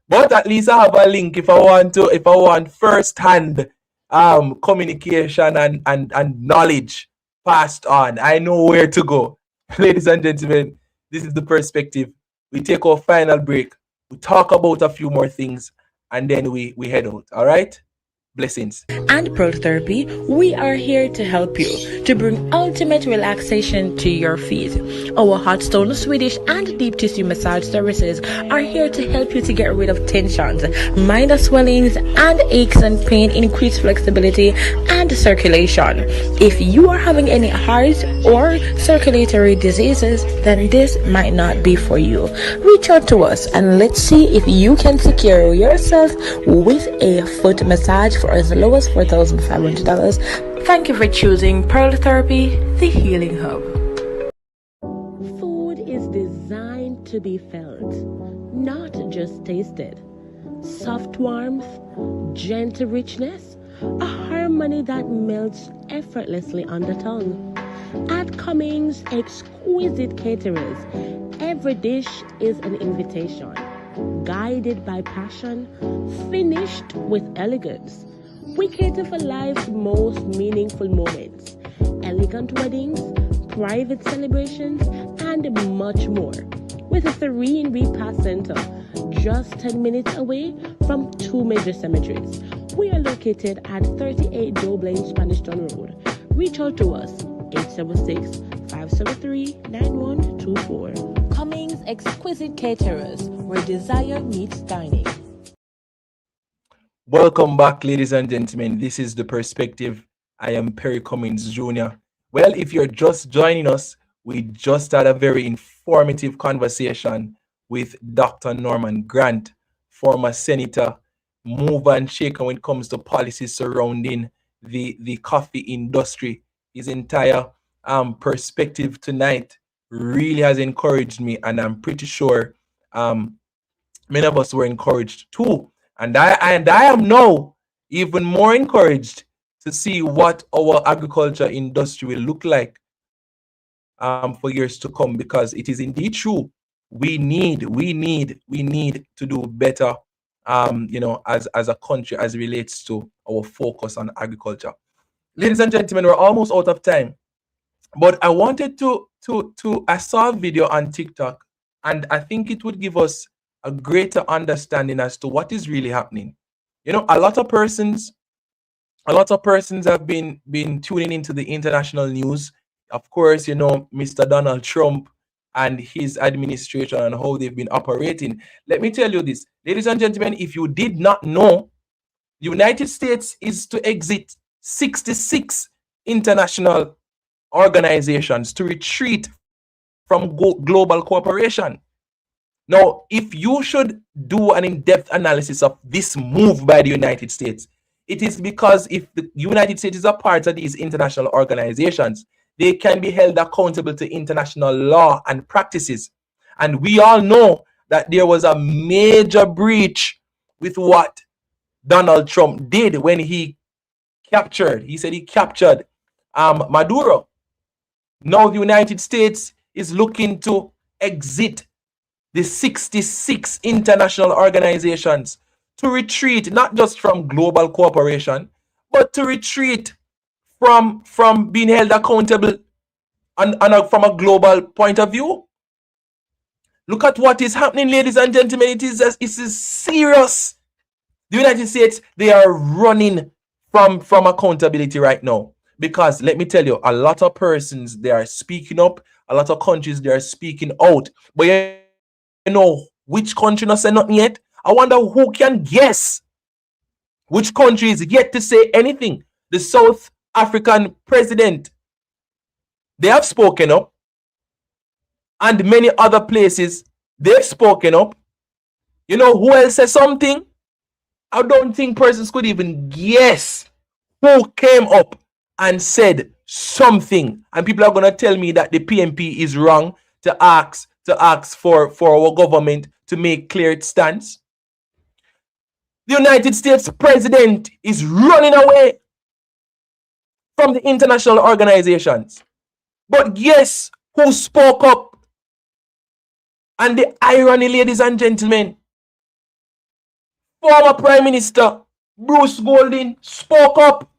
But at least I have a link if I want first-hand communication and knowledge passed on. I know where to go. Ladies and gentlemen, this is The Perspective. We take our final break. We talk about a few more things, and then we head out. All right? Blessings. And Pearl Therapy, we are here to help you to bring ultimate relaxation to your feet. Our hot stone, Swedish, and deep tissue massage services are here to help you to get rid of tensions, minor swellings, and aches and pain, increase flexibility and circulation. If you are having any heart or circulatory diseases, then this might not be for you. Reach out to us and let's see if you can secure yourself with a foot massage for as low as $4,500. Thank you for choosing Pearl Therapy, the healing hub. Food is designed to be felt, not just tasted. Soft warmth, gentle richness, a harmony that melts effortlessly on the tongue. At Cummings Exquisite Caterers, every dish is an invitation, guided by passion, finished with elegance. We cater for life's most meaningful moments, elegant weddings, private celebrations, and much more. With a serene repast center just 10 minutes away from two major cemeteries. We are located at 38 Dublin Spanish Town Road. Reach out to us, 876-573-9124. Cummings Exquisite Caterers, where desire meets dining. Welcome back, ladies and gentlemen. This is The Perspective. I am Perry Cummings Jr. Well, if you're just joining us, we just had a very informative conversation with Dr. Norman Grant, former senator, mover and shaker when it comes to policies surrounding the coffee industry. His entire perspective tonight really has encouraged me, and I'm pretty sure many of us were encouraged too. And I am now even more encouraged to see what our agriculture industry will look like for years to come, because it is indeed true. We need to do better, as a country as it relates to our focus on agriculture. Ladies and gentlemen, we're almost out of time, but I wanted I saw a video on TikTok, and I think it would give us a greater understanding as to what is really happening. A lot of persons have been tuning into the international news. Of course, Mr. Donald Trump and his administration and how they've been operating. Let me tell you this, ladies and gentlemen, if you did not know, the United States is to exit 66 international organizations to retreat from global cooperation. Now, if you should do an in-depth analysis of this move by the United States, it is because if the United States is a part of these international organizations, they can be held accountable to international law and practices. And we all know that there was a major breach with what Donald Trump did when he said he captured Maduro. Now the United States is looking to exit the 66 international organizations, to retreat not just from global cooperation, but to retreat from being held accountable from a global point of view. Look at what is happening, ladies and gentlemen. It is serious. The United States, they are running from accountability right now. Because let me tell you, a lot of persons, they are speaking up. A lot of countries, they are speaking out. But you know which country not say nothing yet? I wonder who can guess which country is yet to say anything. The South African president, they have spoken up. And many other places, they've spoken up. You know who else said something? I don't think persons could even guess who came up and said something. And people are going to tell me that the PNP is wrong to ask for our government to make clear its stance. The United States president is running away from the international organizations. But guess who spoke up? And the irony, ladies and gentlemen, former Prime Minister Bruce Golding spoke up.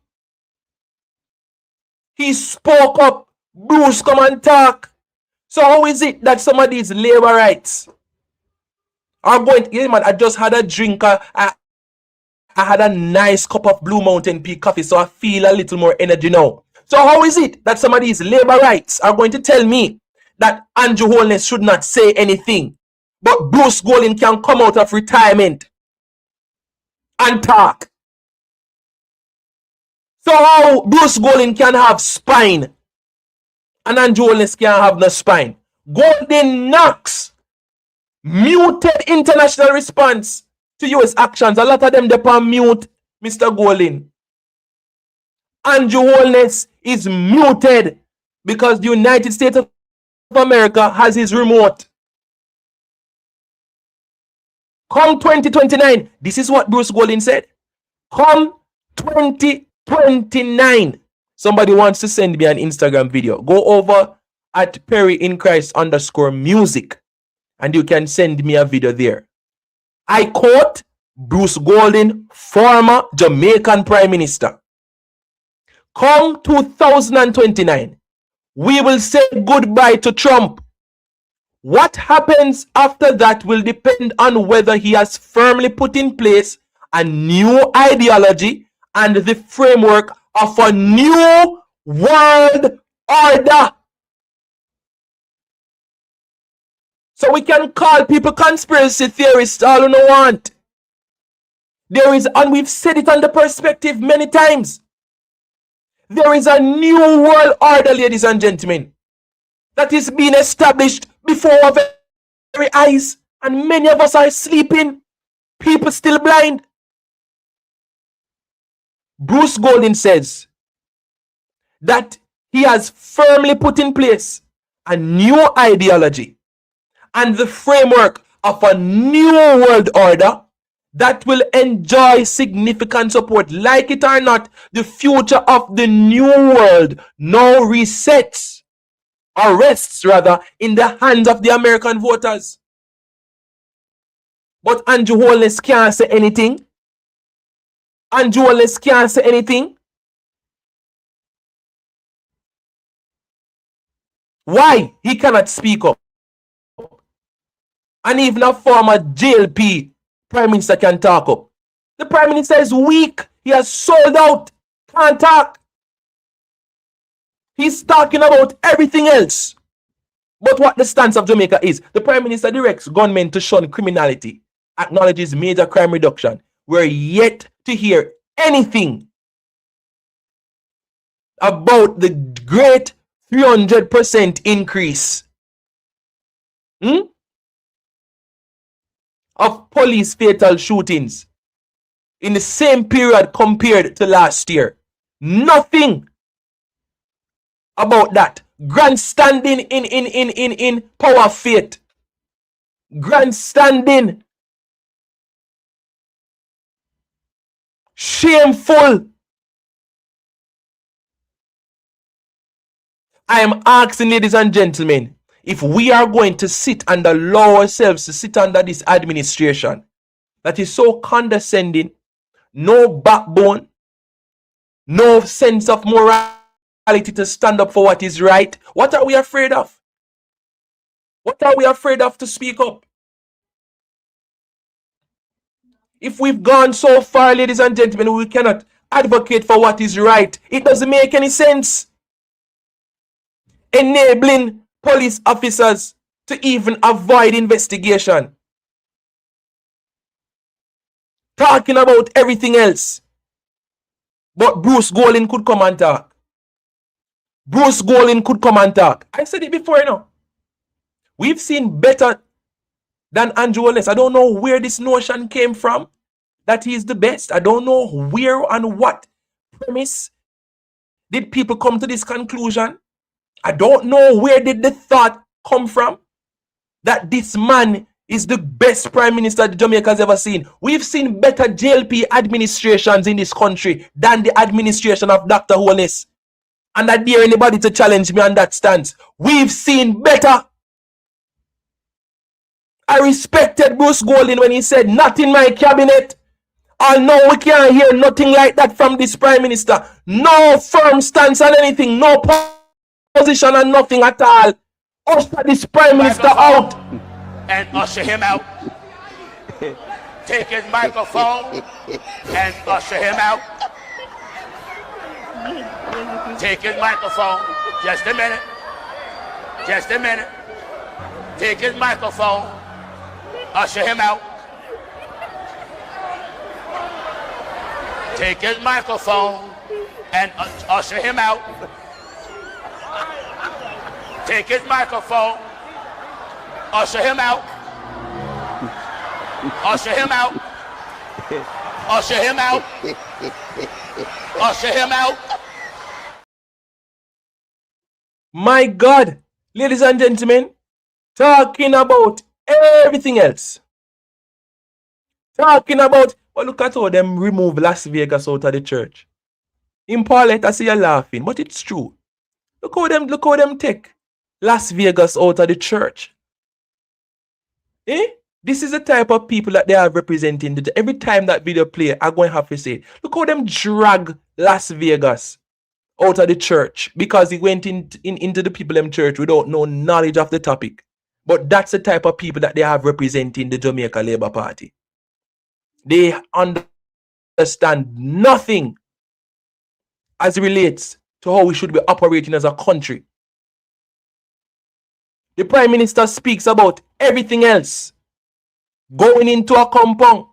He spoke up. Bruce, come and talk. So how is it that some of these labor rights are going to... Yeah, man, I just had a drink. I had a nice cup of Blue Mountain Peak coffee, so I feel a little more energy now. So how is it that some of these labor rights are going to tell me that Andrew Holness should not say anything, but Bruce Golding can come out of retirement and talk? So how Bruce Golding can have spine and Andrew Holness can't have no spine? Golden Knox muted international response to US actions. A lot of them depend mute, Mr. Golding. Andrew Holness is muted because the United States of America has his remote. Come 2029, this is what Bruce Golding said. Come 2029. Somebody wants to send me an Instagram video. Go over at PerryInChrist_music and you can send me a video there. I quote Bruce Golding, former Jamaican Prime Minister. Come 2029, we will say goodbye to Trump. What happens after that will depend on whether he has firmly put in place a new ideology and the framework of a new world order. So we can call people conspiracy theorists all we want. There is, and we've said it on the perspective many times, there is a new world order, ladies and gentlemen, that is being established before our very eyes, and many of us are sleeping. People still blind. Bruce Golding says that he has firmly put in place a new ideology and the framework of a new world order that will enjoy significant support. Like it or not, the future of the new world now rests rather in the hands of the American voters. But Andrew Holness can't say anything. Andrew Holness can't say anything. Why? He cannot speak up. And even a former JLP Prime Minister can talk up. The Prime Minister is weak. He has sold out. Can't talk. He's talking about everything else. But what the stance of Jamaica is, the Prime Minister directs gunmen to shun criminality, acknowledges major crime reduction. We're yet to hear anything about the great 300% increase of police fatal shootings in the same period compared to last year. Nothing about that. Grandstanding in power faith. Grandstanding. Shameful. I am asking, ladies and gentlemen, if we are going to sit and allow ourselves to sit under this administration that is so condescending, no backbone, no sense of morality to stand up for what is right, what are we afraid of? What are we afraid of to speak up? If we've gone so far, ladies and gentlemen, we cannot advocate for what is right. It doesn't make any sense. Enabling police officers to even avoid investigation. Talking about everything else. But Bruce Golding could come and talk. Bruce Golding could come and talk. I said it before, you know. We've seen better than Andrew Wallace. I don't know where this notion came from, that he is the best. I don't know where and what premise did people come to this conclusion. I don't know where did the thought come from that this man is the best prime minister Jamaica has ever seen. We've seen better JLP administrations in this country than the administration of Dr. Wallace. And I dare anybody to challenge me on that stance. We've seen better. I respected Bruce Golding when he said, not in my cabinet. Although we can't hear nothing like that from this prime minister. No firm stance on anything. No position on nothing at all. Usher this prime minister out. And usher him out. Take his microphone and usher him out. Take his microphone. Just a minute. Just a minute. Take his microphone. Usher him out. Take his microphone and usher him out. Take his microphone. Usher him out. Usher him out. Usher him out. Usher him out. My God, ladies and gentlemen, talking about everything else. Talking about, well, look at how them remove Las Vegas out of the church. In Paulette, I see you laughing, but it's true. Look how them take Las Vegas out of the church. This is the type of people that they are representing. Every time that video play, I'm going to have to say, look how them drag Las Vegas out of the church because he went into the people in church without no knowledge of the topic. But that's the type of people that they have representing the Jamaica Labour Party. They understand nothing as it relates to how we should be operating as a country. The Prime Minister speaks about everything else. Going into a compound,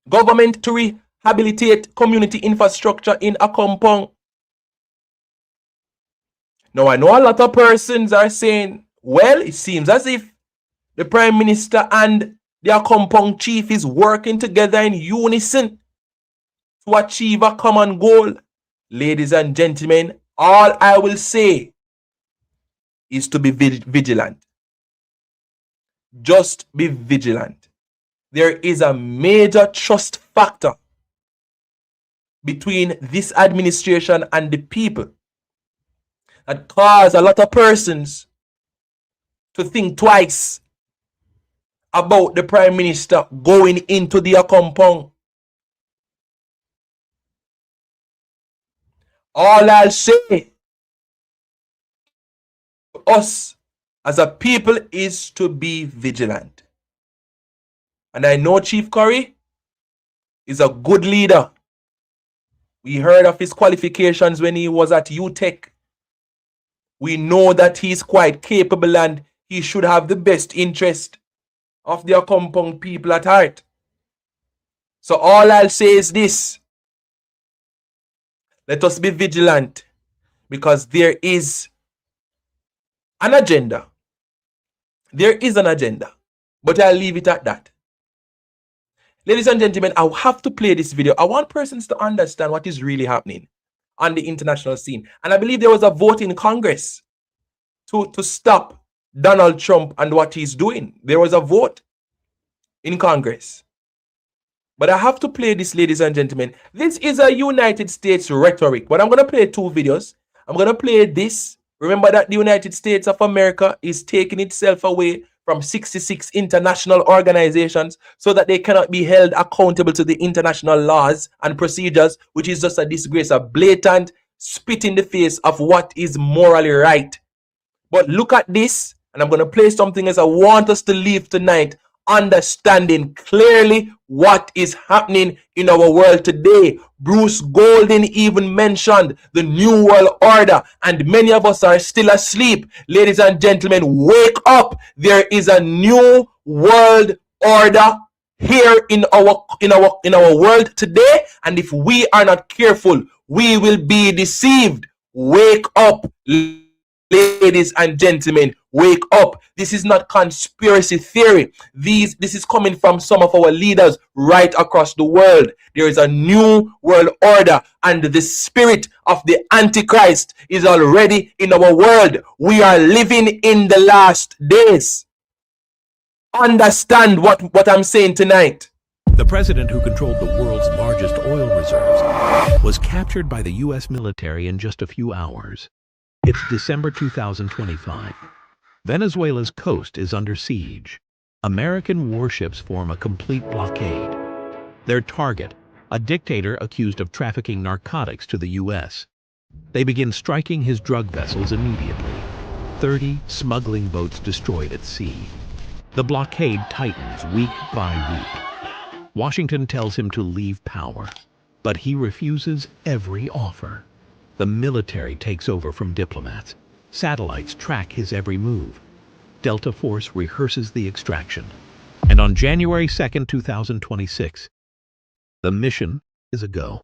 government to rehabilitate community infrastructure in a compound. Now, I know a lot of persons are saying, well, it seems as if the Prime Minister and their compound chief is working together in unison to achieve a common goal. Ladies and gentlemen, all I will say is to be vigilant. Just be vigilant. There is a major trust factor between this administration and the people that cause a lot of persons to think twice about the Prime Minister going into their compound. All I'll say to us as a people is to be vigilant. And I know Chief Currie is a good leader. We heard of his qualifications when he was at UTech. We know that he's quite capable and he should have the best interest of their compound people at heart. So all I'll say is this. Let us be vigilant because there is an agenda. There is an agenda. But I'll leave it at that. Ladies and gentlemen, I have to play this video. I want persons to understand what is really happening on the international scene. And I believe there was a vote in Congress to stop Donald Trump and what he's doing. There was a vote in Congress. But I have to play this, ladies and gentlemen. This is a United States rhetoric, but I'm going to play 2 videos. I'm going to play this. Remember that the United States of America is taking itself away from 66 international organizations so that they cannot be held accountable to the international laws and procedures, which is just a disgrace, a blatant spit in the face of what is morally right. But look at this, and I'm going to play something as I want us to leave tonight understanding clearly what is happening in our world today. Bruce Golding even mentioned the New World Order, and many of us are still asleep. Ladies and gentlemen, wake up. There is a new world order here in our world today, and if we are not careful, we will be deceived. Wake up, ladies and gentlemen, wake up. This is not conspiracy theory. This is coming from some of our leaders right across the world. There is a new world order, and the spirit of the Antichrist is already in our world. We are living in the last days. Understand what I'm saying tonight. The president who controlled the world's largest oil reserves was captured by the U.S. military in just a few hours. It's December 2025. Venezuela's coast is under siege. American warships form a complete blockade. Their target, a dictator accused of trafficking narcotics to the U.S. They begin striking his drug vessels immediately. 30 smuggling boats destroyed at sea. The blockade tightens week by week. Washington tells him to leave power, but he refuses every offer. The military takes over from diplomats. Satellites track his every move. Delta Force rehearses the extraction. And on January 2nd, 2026, the mission is a go.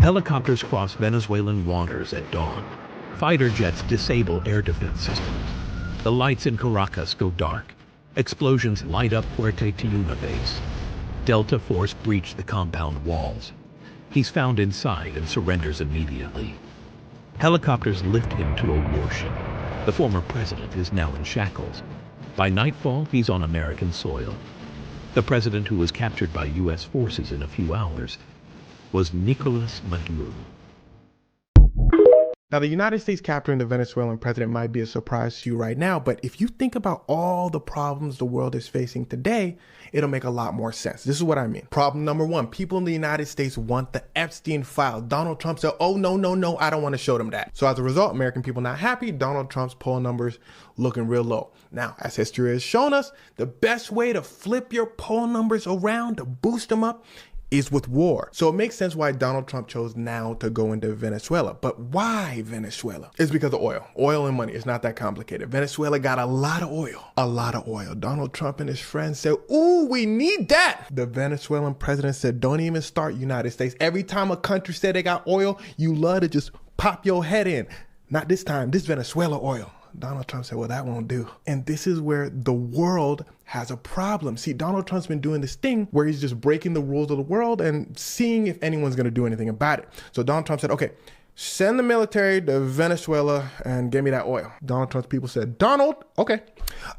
Helicopters cross Venezuelan waters at dawn. Fighter jets disable air defense systems. The lights in Caracas go dark. Explosions light up Puerto Tiuna base. Delta Force breach the compound walls. He's found inside and surrenders immediately. Helicopters lift him to a warship. The former president is now in shackles. By nightfall, he's on American soil. The president, who was captured by U.S. forces in a few hours, was Nicolas Maduro. Now, the United States capturing the Venezuelan president might be a surprise to you right now, but if you think about all the problems the world is facing today, it'll make a lot more sense. This is what I mean. Problem number 1, people in the United States want the Epstein file. Donald Trump said, oh, no, I don't want to show them that. So as a result, American people not happy. Donald Trump's poll numbers looking real low. Now, as history has shown us, the best way to flip your poll numbers around, to boost them up, is with war. So it makes sense why Donald Trump chose now to go into Venezuela. But why Venezuela? It's because of oil. Oil and money. It's not that complicated. Venezuela got a lot of oil. A lot of oil. Donald Trump and his friends said, ooh, we need that. The Venezuelan president said, don't even start United States. Every time a country said they got oil, you love to just pop your head in. Not this time. This Venezuela oil. Donald Trump said, well, that won't do. And this is where the world has a problem. See, Donald Trump's been doing this thing where he's just breaking the rules of the world and seeing if anyone's going to do anything about it. So Donald Trump said, okay, send the military to Venezuela and give me that oil. Donald Trump's people said, Donald, okay.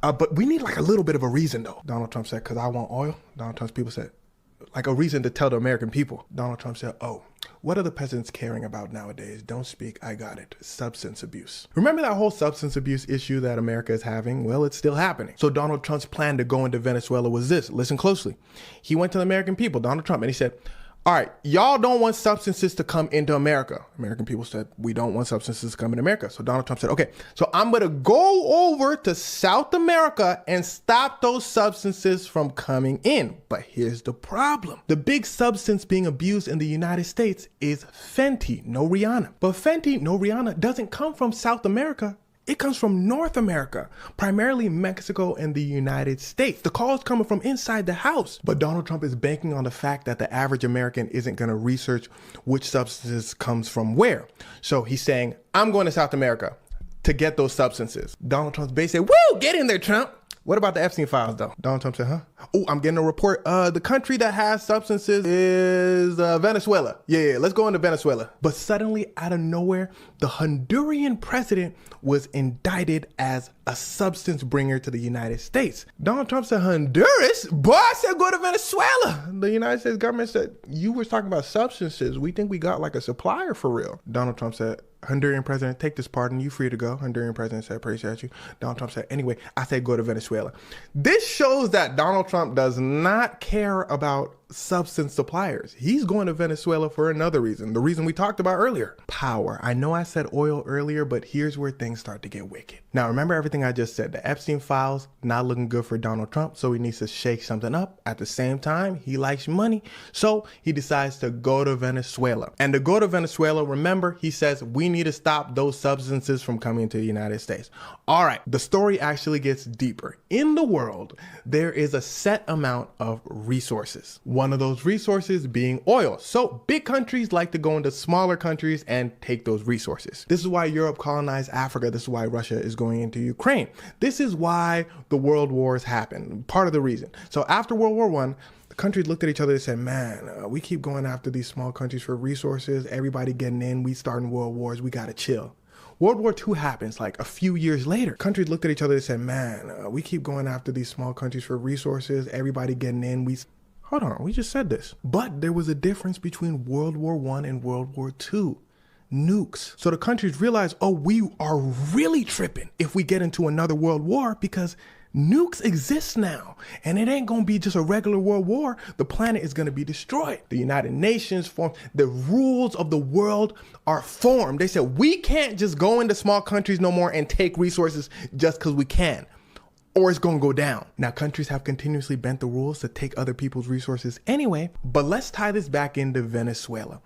But we need like a little bit of a reason though. Donald Trump said, because I want oil. Donald Trump's people said, like a reason to tell the American people. Donald Trump said, oh, what are the peasants caring about nowadays? Don't speak, I got it. Substance abuse. Remember that whole substance abuse issue that America is having? Well, it's still happening. So Donald Trump's plan to go into Venezuela was this. Listen closely. He went to the American people, Donald Trump, and he said, all right, y'all don't want substances to come into America. American people said, we don't want substances to come into America. So Donald Trump said, okay, so I'm going to go over to South America and stop those substances from coming in. But here's the problem. The big substance being abused in the United States is Fenty, no Rihanna. But Fenty, no Rihanna doesn't come from South America. It comes from North America, primarily Mexico and the United States. The call is coming from inside the house. But Donald Trump is banking on the fact that the average American isn't going to research which substances comes from where. So he's saying, I'm going to South America to get those substances. Donald Trump's base said, woo, get in there, Trump. What about the Epstein files though? Donald Trump said, huh? Oh, I'm getting a report. The country that has substances is Venezuela. Yeah, let's go into Venezuela. But suddenly, out of nowhere, the Honduran president was indicted as a substance bringer to the United States. Donald Trump said, Honduras? Boy, I said go to Venezuela. The United States government said, you were talking about substances. We think we got like a supplier for real. Donald Trump said, Honduran president, take this pardon. You free to go. Honduran president said, appreciate you. Donald Trump said, anyway, I said go to Venezuela. This shows that Donald Trump does not care about substance suppliers. He's going to Venezuela for another reason. The reason we talked about earlier. Power. I know I said oil earlier, but here's where things start to get wicked. Now, remember everything I just said. The Epstein files, not looking good for Donald Trump, so he needs to shake something up. At the same time, he likes money, so he decides to go to Venezuela. And to go to Venezuela, remember, he says, we need to stop those substances from coming to the United States. All right, the story actually gets deeper. In the world, there is a set amount of resources. One of those resources being oil. So big countries like to go into smaller countries and take those resources. This is why Europe colonized Africa. This is why Russia is going into Ukraine. This is why the world wars happen. Part of the reason. So after World War I, the countries looked at each other and said, man, we keep going after these small countries for resources. Everybody getting in. We starting world wars. We got to chill. World War II happens like a few years later. Countries looked at each other and said, man, we keep going after these small countries for resources. Everybody getting in. Hold on, we just said this. But there was a difference between World War I and World War II. Nukes. So the countries realized, oh, we are really tripping if we get into another world war because nukes exist now. And it ain't gonna be just a regular world war. The planet is gonna be destroyed. The United Nations formed. The rules of the world are formed. They said, we can't just go into small countries no more and take resources just because we can, or it's gonna go down. Now, countries have continuously bent the rules to take other people's resources anyway, but let's tie this back into Venezuela.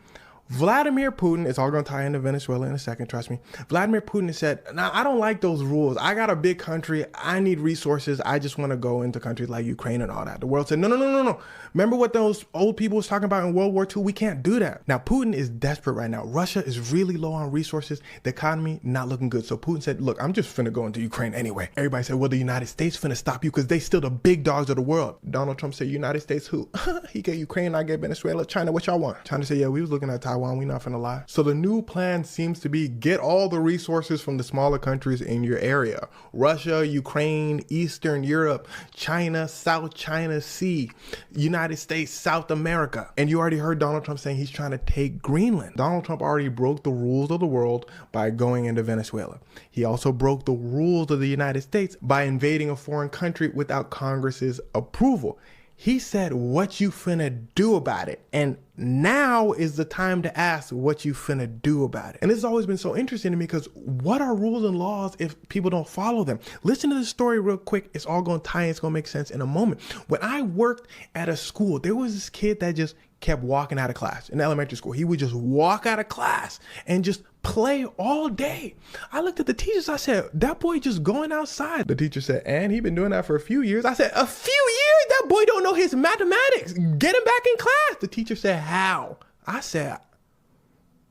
Vladimir Putin, it's all gonna tie into Venezuela in a second, trust me. Vladimir Putin said, nah, I don't like those rules. I got a big country, I need resources, I just wanna go into countries like Ukraine and all that. The world said, no. Remember what those old people was talking about in World War II? We can't do that. Now, Putin is desperate right now. Russia is really low on resources. The economy not looking good. So Putin said, look, I'm just finna go into Ukraine anyway. Everybody said, well, the United States finna stop you because they still the big dogs of the world. Donald Trump said, United States who? He get Ukraine, I get Venezuela. China, what y'all want? China said, yeah, we was looking at Taiwan. We not finna lie. So the new plan seems to be get all the resources from the smaller countries in your area. Russia, Ukraine, Eastern Europe, China, South China Sea, United States, South America. And you already heard Donald Trump saying he's trying to take Greenland. Donald Trump already broke the rules of the world by going into Venezuela. He also broke the rules of the United States by invading a foreign country without Congress's approval. He said, what you finna do about it? And now is the time to ask what you finna do about it. And this has always been so interesting to me because what are rules and laws if people don't follow them? Listen to this story real quick. It's all gonna tie in. It's gonna make sense in a moment. When I worked at a school, there was this kid that just kept walking out of class in elementary school. He would just walk out of class and just play all day. I looked at the teachers. I said, that boy just going outside. The teacher said, and he been doing that for a few years. I said, a few years? That boy don't know his mathematics. Get him back in class. The teacher said, how? I said,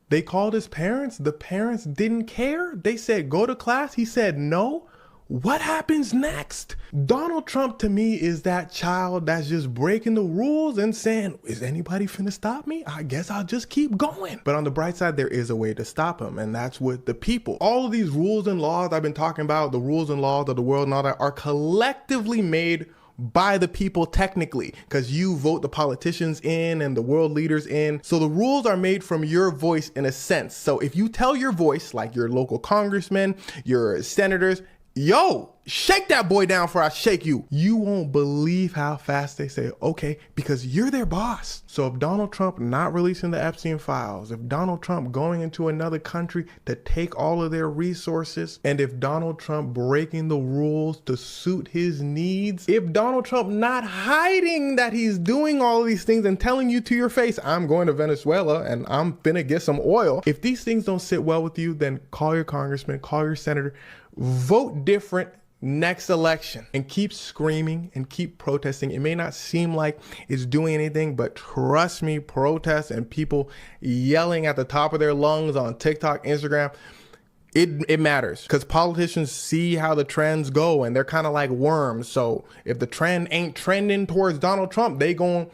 they called his parents. The parents didn't care. They said, go to class. He said, no. What happens next? Donald Trump to me is that child that's just breaking the rules and saying, is anybody finna stop me? I guess I'll just keep going. But on the bright side, there is a way to stop him, and that's with the people. All of these rules and laws I've been talking about, the rules and laws of the world and all that, are collectively made by the people technically, because you vote the politicians in and the world leaders in. So the rules are made from your voice in a sense. So if you tell your voice, like your local congressmen, your senators, yo, shake that boy down before I shake you, you won't believe how fast they say, okay, because you're their boss. So if Donald Trump not releasing the Epstein files, if Donald Trump going into another country to take all of their resources, and if Donald Trump breaking the rules to suit his needs, if Donald Trump not hiding that he's doing all of these things and telling you to your face, I'm going to Venezuela and I'm finna get some oil. If these things don't sit well with you, then call your congressman, call your senator, vote different next election, and keep screaming and keep protesting. It may not seem like it's doing anything, but trust me, protests and people yelling at the top of their lungs on TikTok, Instagram, It matters because politicians see how the trends go and they're kind of like worms. So if the trend ain't trending towards Donald Trump, they gon'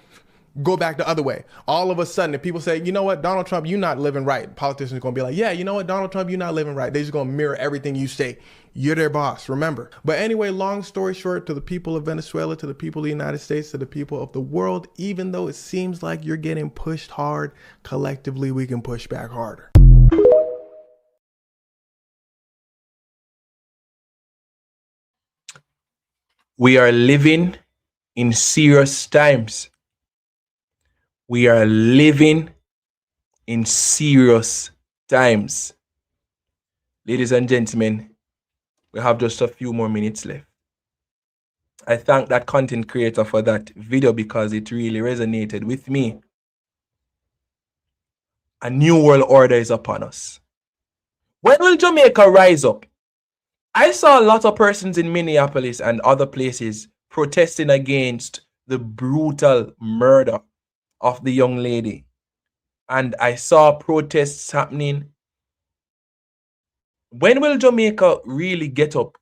go back the other way. All of a sudden, if people say, you know what, Donald Trump, you're not living right, politicians are gonna be like, yeah, you know what, Donald Trump, you're not living right. They're just gonna mirror everything you say. You're their boss, remember. But anyway, long story short, to the people of Venezuela, to the people of the United States, to the people of the world, even though it seems like you're getting pushed hard, collectively we can push back harder. We are living in serious times. We are living in serious times. Ladies and gentlemen, we have just a few more minutes left. I thank that content creator for that video because it really resonated with me. A new world order is upon us. When will Jamaica rise up? I saw a lot of persons in Minneapolis and other places protesting against the brutal murder of the young lady. And I saw protests happening. When will Jamaica really get up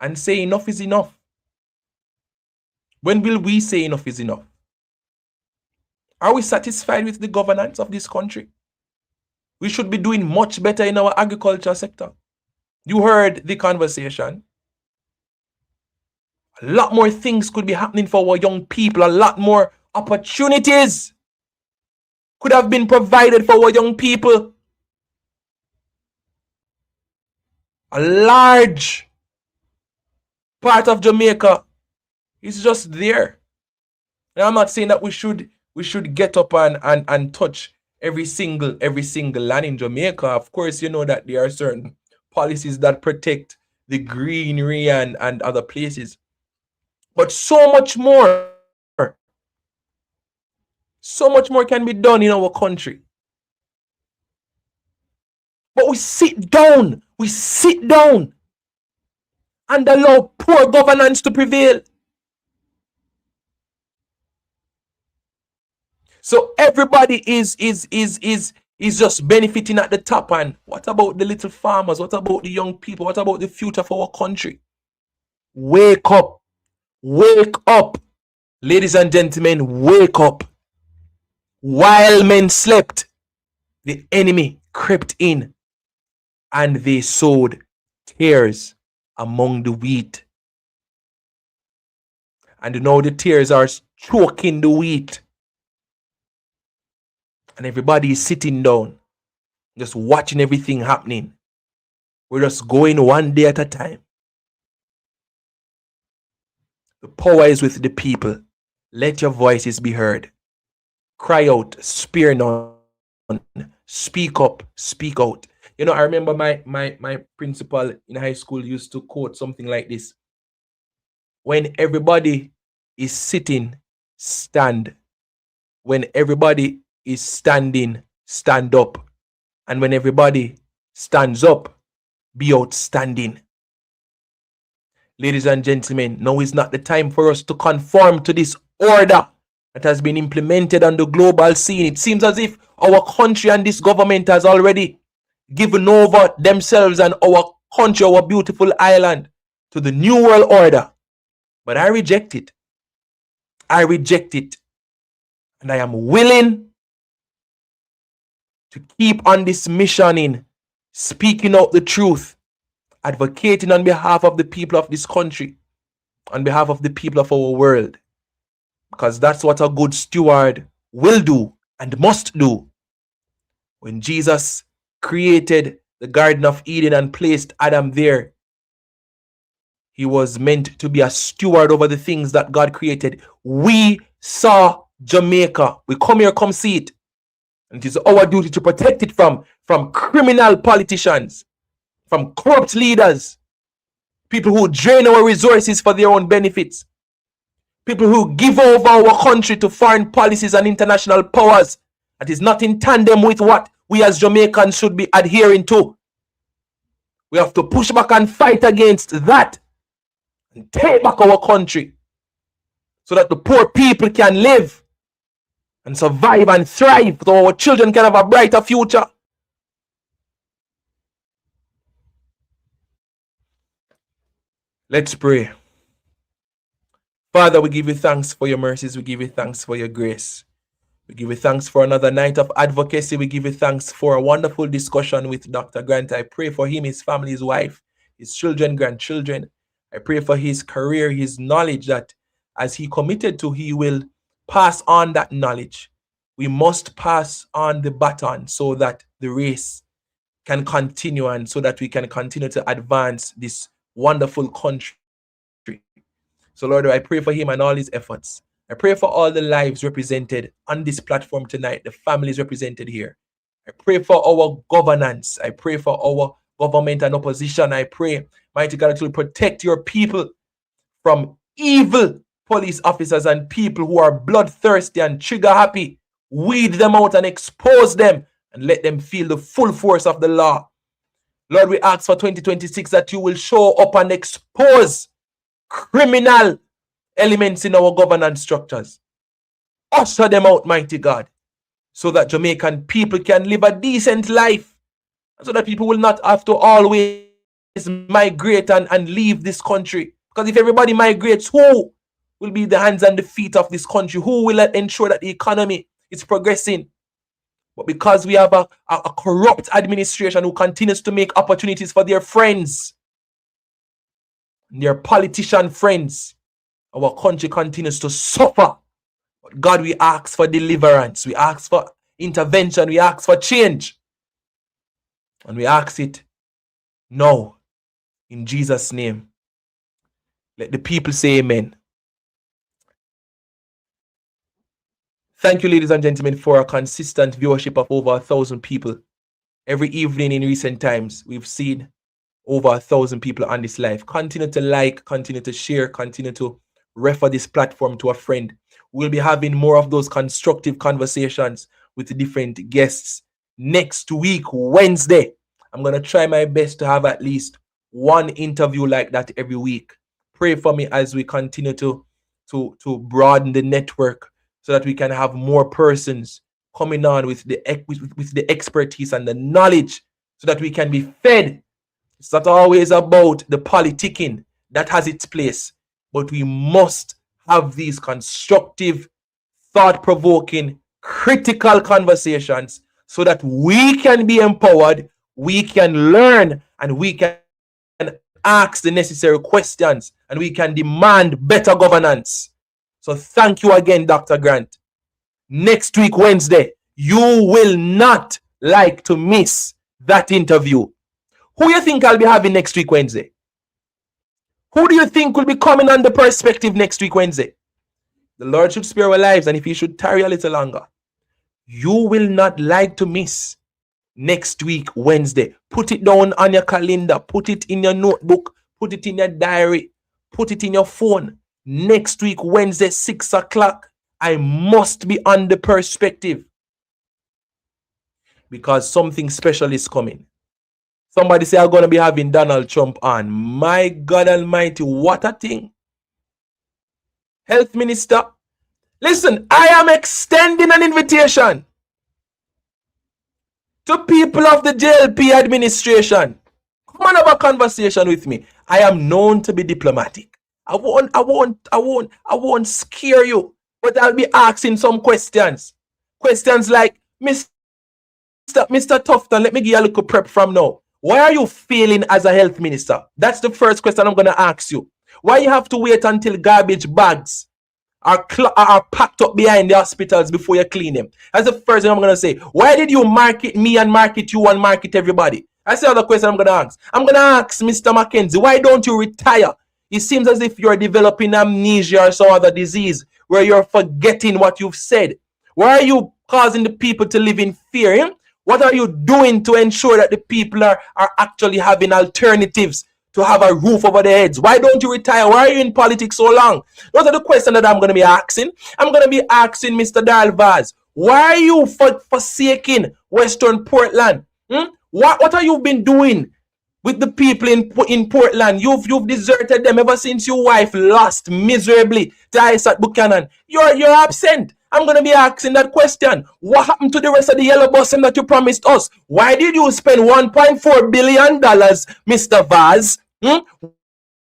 and say enough is enough? When will we say enough is enough? Are we satisfied with the governance of this country? We should be doing much better in our agriculture sector. You heard the conversation. A lot more things could be happening for our young people. A lot more opportunities could have been provided for our young people. A large part of Jamaica is just there. And I'm not saying that we should get up and touch every single land in Jamaica. Of course, you know that there are certain policies that protect the greenery and other places. But so much more can be done in our country. But we sit down and allow poor governance to prevail. So everybody is just benefiting at the top. And what about the little farmers? What about the young people? What about the future for our country? Wake up. Wake up. Ladies and gentlemen, wake up. While men slept, the enemy crept in and they sowed tares among the wheat. And now the tares are choking the wheat. And everybody is sitting down, just watching everything happening. We're just going one day at a time. The power is with the people. Let your voices be heard. Cry out, spare none. Speak up, speak out. You know, I remember my principal in high school used to quote something like this. When everybody is sitting, stand. When everybody is standing, stand up. And when everybody stands up, be outstanding. Ladies and gentlemen, now is not the time for us to conform to this order that has been implemented on the global scene. It seems as if our country and this government has already given over themselves and our country, our beautiful island, to the new world order. But I reject it. I reject it. And I am willing to keep on this mission in speaking out the truth, advocating on behalf of the people of this country, on behalf of the people of our world. Because that's what a good steward will do and must do. When Jesus created the Garden of Eden and placed Adam there, he was meant to be a steward over the things that God created. We saw Jamaica. We come here, come see it. And it is our duty to protect it from criminal politicians, from corrupt leaders, people who drain our resources for their own benefits, people who give over our country to foreign policies and international powers that is not in tandem with what we as Jamaicans should be adhering to. We have to push back and fight against that and take back our country so that the poor people can live and survive and thrive, so our children can have a brighter future. Let's pray. Father, we give you thanks for your mercies. We give you thanks for your grace. We give you thanks for another night of advocacy. We give you thanks for a wonderful discussion with Dr. Grant. I pray for him, his family, his wife, his children, grandchildren. I pray for his career, his knowledge, that as he committed to, he will pass on that knowledge. We must pass on the baton so that the race can continue and so that we can continue to advance this wonderful country. So, Lord, I pray for him and all his efforts. I pray for all the lives represented on this platform tonight, the families represented here. I pray for our governance. I pray for our government and opposition. I pray, mighty God, to protect your people from evil police officers and people who are bloodthirsty and trigger happy. Weed them out and expose them and let them feel the full force of the law. Lord, we ask for 2026 that you will show up and expose criminal elements in our governance structures. Usher them out, mighty God, so that Jamaican people can live a decent life, so that people will not have to always migrate and leave this country. Because if everybody migrates, who will be the hands and the feet of this country? Who will ensure that the economy is progressing? But because we have a corrupt administration who continues to make opportunities for their friends, their politician friends, our country continues to suffer. But God, we ask for deliverance. We ask for intervention. We ask for change. And we ask it now. In Jesus' name. Let the people say amen. Thank you, ladies and gentlemen, for a consistent viewership of over 1,000 people. Every evening in recent times, we've seen over 1,000 people on this live. Continue to like, continue to share, continue to refer this platform to a friend. We'll be having more of those constructive conversations with different guests next week, Wednesday. I'm going to try my best to have at least one interview like that every week. Pray for me as we continue to broaden the network so that we can have more persons coming on with the expertise and the knowledge so that we can be fed. It's not always about the politicking that has its place, but we must have these constructive, thought-provoking, critical conversations so that we can be empowered, we can learn, and we can ask the necessary questions, and we can demand better governance. So thank you again, Dr. Grant. Next week, Wednesday, you will not like to miss that interview. Who do you think I'll be having next week, Wednesday? Who do you think will be coming on the perspective next week, Wednesday? The Lord should spare our lives, and if he should tarry a little longer, you will not like to miss next week, Wednesday. Put it down on your calendar. Put it in your notebook. Put it in your diary. Put it in your phone. Next week, Wednesday, 6 o'clock, I must be on the perspective because something special is coming. Somebody say I'm going to be having Donald Trump on. My God Almighty, what a thing. Health Minister, listen, I am extending an invitation to people of the JLP administration. Come on, have a conversation with me. I am known to be diplomatic. I won't scare you, but I'll be asking some questions. Questions like, Mr. Tufton, let me give you a little prep from now. Why are you failing as a health minister? That's the first question I'm going to ask you. Why you have to wait until garbage bags are packed up behind the hospitals before you clean them? That's the first thing I'm going to say. Why did you market me and market you and market everybody? That's the other question I'm going to ask. I'm going to ask Mr. Mackenzie, why don't you retire? It seems as if you're developing amnesia or some other disease where you're forgetting what you've said. Why are you causing the people to live in fear? What are you doing to ensure that the people are actually having alternatives to have a roof over their heads? Why don't you retire? Why are you in politics so long? Those are the questions that I'm going to be asking. I'm going to be asking Mr. Darl Vaz, why are you forsaking Western Portland? What have you been doing with the people in Portland? You've deserted them ever since your wife lost miserably to Isaac Buchanan. You're absent. I'm going to be asking that question. What happened to the rest of the yellow busing that you promised us? Why did you spend $1.4 billion, Mr. Vaz?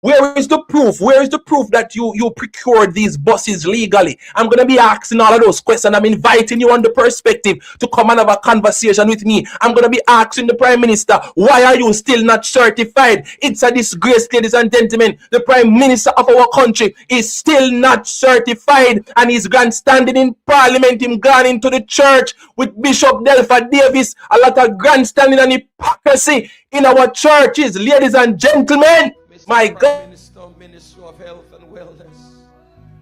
Where is the proof? Where is the proof that you procured these buses legally? I'm going to be asking all of those questions. I'm inviting you on the perspective to come and have a conversation with me. I'm going to be asking the Prime Minister, why are you still not certified? It's a disgrace, ladies and gentlemen. The Prime Minister of our country is still not certified, and he's grandstanding in Parliament. Him gone into the church with Bishop Delpha Davis. A lot of grandstanding and hypocrisy in our churches, ladies and gentlemen. My God. Minister of Health and Wellness,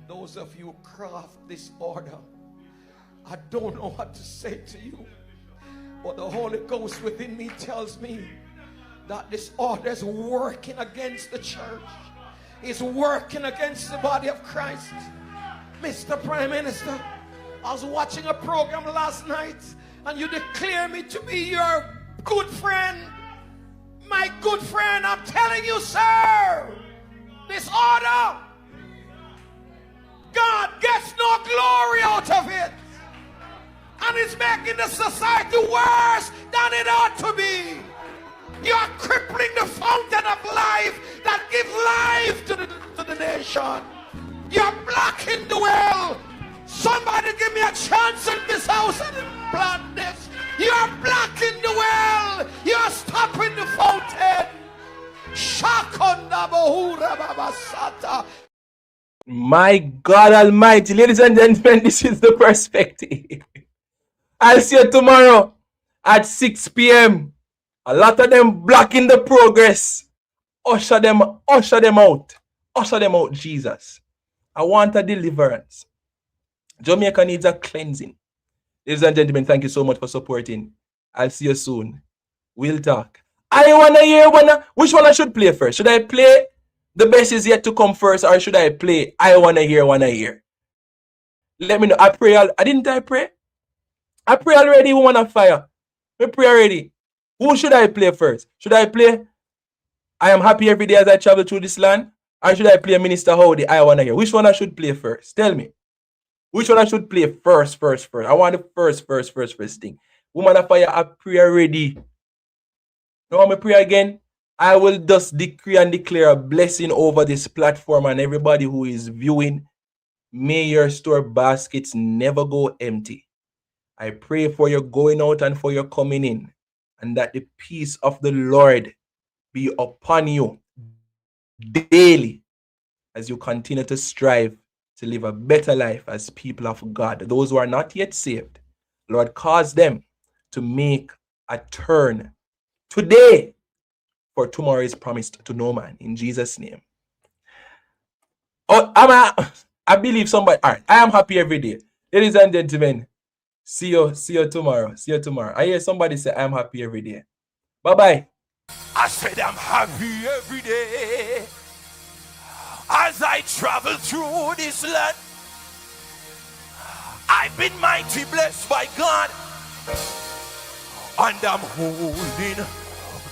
those of you craft this order, I don't know what to say to you, but the Holy Ghost within me tells me that this order is working against the church. It's working against the body of Christ. Mr. Prime Minister, I was watching a program last night and you declare me to be your good friend. My good friend, I'm telling you, sir, this order, God gets no glory out of it. And it's making the society worse than it ought to be. You're crippling the fountain of life that gives life to the nation. You're blocking the well. Somebody give me a chance in this house and plant this. You're blocking the well. You're stopping the fountain. My God Almighty, ladies and gentlemen, this is the perspective. I'll see you tomorrow at 6 p.m. A lot of them blocking the progress. Usher them out. Usher them out, Jesus. I want a deliverance. Jamaica needs a cleansing. Ladies and gentlemen, thank you so much for supporting. I'll see you soon. We'll talk. I want to hear which one I should play first. Should I play The Best Is Yet to Come first, or should I play I Wanna Hear, Wanna Hear? Let me know. I pray. I pray? I pray already, Woman of Fire. I pray already. Who should I play first? Should I play I Am Happy Every Day As I Travel Through This Land? Or should I play Minister Howdy, I Wanna Hear? Which one I should play first? Tell me. Which one I should play first? I want the first thing. Woman of Fire, I pray already. Now I'm going to pray again. I will just decree and declare a blessing over this platform and everybody who is viewing. May your store baskets never go empty. I pray for your going out and for your coming in, and that the peace of the Lord be upon you daily as you continue to strive to live a better life as people of God. Those who are not yet saved, Lord, cause them to make a turn today, for tomorrow is promised to no man. In Jesus' name. Oh, I believe somebody. All right, I am happy every day. Ladies and gentlemen, see you tomorrow. See you tomorrow. I hear somebody say I am happy every day. Bye-bye. I said I'm happy every day as I travel through this land. I've been mighty blessed by God, and I'm holding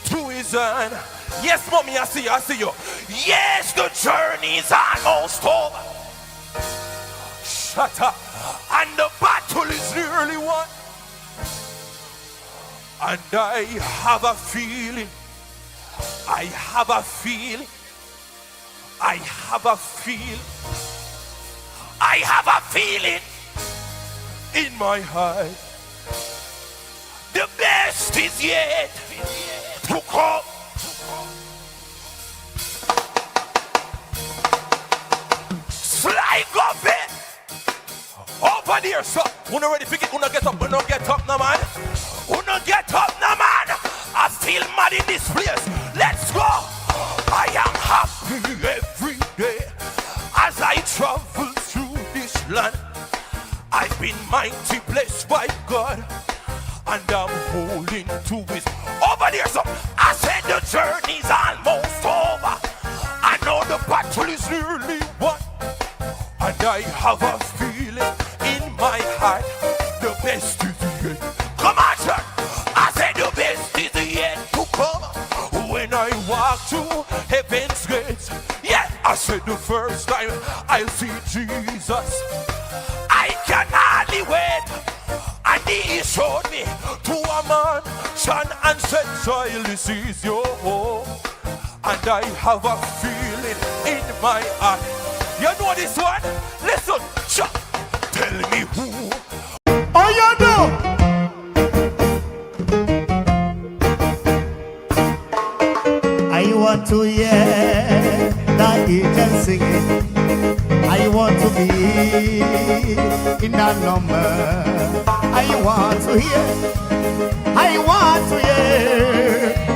to his hand. Yes, mommy, I see you. Yes, the journey's almost over. Shut up. And the battle is nearly won. And I have a feeling in my heart. The best is yet to come. Slide up it over there, so when you ready to get, get up, get up, no man. Get up, no man. I feel mad in this place. Let's go. I am happy every day as I travel through this land. I've been mighty blessed by God, and I'm holding to his. Over there, so I said the journey's almost over. I know the battle is nearly won, and I have a feeling in my heart the best is yet. Come on, sir. I said the best is yet to come. When I walk through heaven's gates, yeah, I said the first time I'll see Jesus, I can hardly wait. And he showed me to a mansion and said, child, this is your home. and I have a feeling in my heart. You know this one? Listen, Chuck. Tell me who. Oh, you know. I want to hear the angels singing. I want to be in that number. I want to hear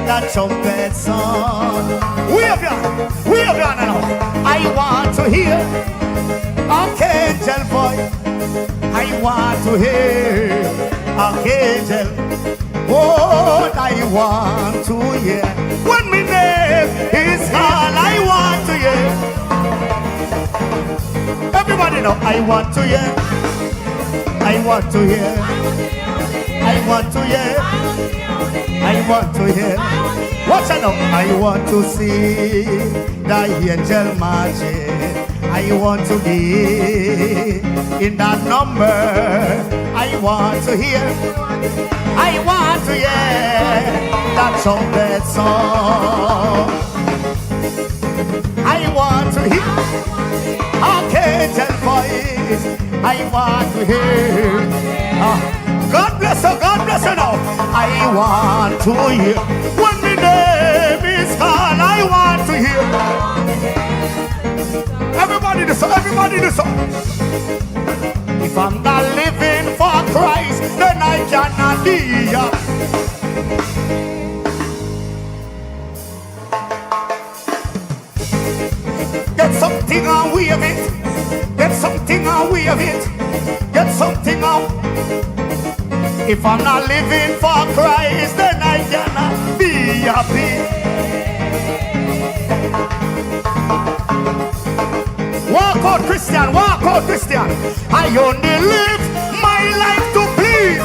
that trumpet song. We have done now. I want to hear archangel voice. I want to hear archangel. Oh, I want to hear when my name is called. I want to hear. Everybody know I want to hear. I want to hear. I want to hear. I want to hear. Watch out now. I want to see the angel marching. I want to be in that number. I want to hear. I want to hear that trumpet song. I want to hear archangel voice. I want to hear. God bless you now. I want to hear. When my name is called, I want to hear. Everybody do so. If I'm not living for Christ, then I cannot be. Get something and wave it. Get something and wave it. Get something out. If I'm not living for Christ, then I cannot be happy. Walk out, Christian, walk out, Christian. I only live my life to please.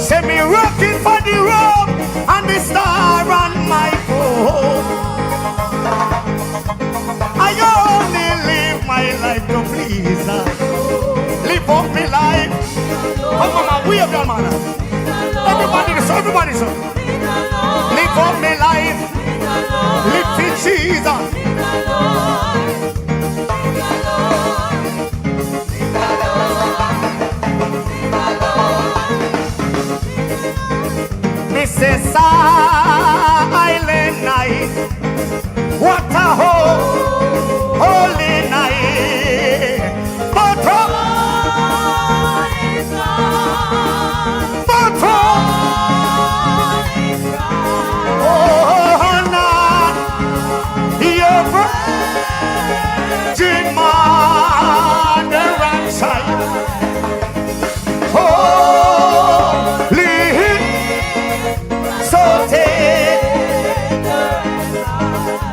Send me rocking for the road and the star on my phone. I only live my life to please. Live up my life. Come on, we have done, man. Everybody, so. Live up my life. Live for Jesus. Mrs. Silent Night. What a holy night. But Virgin Mother and Child, holy, so tender.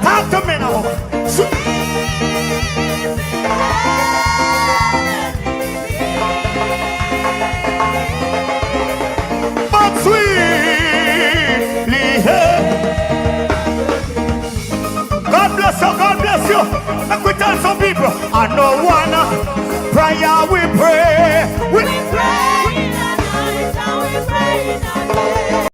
Talk to me now. But sweetly, God bless you. Let me tell some people, I know one prayer we pray. We pray in the night and we pray in the day.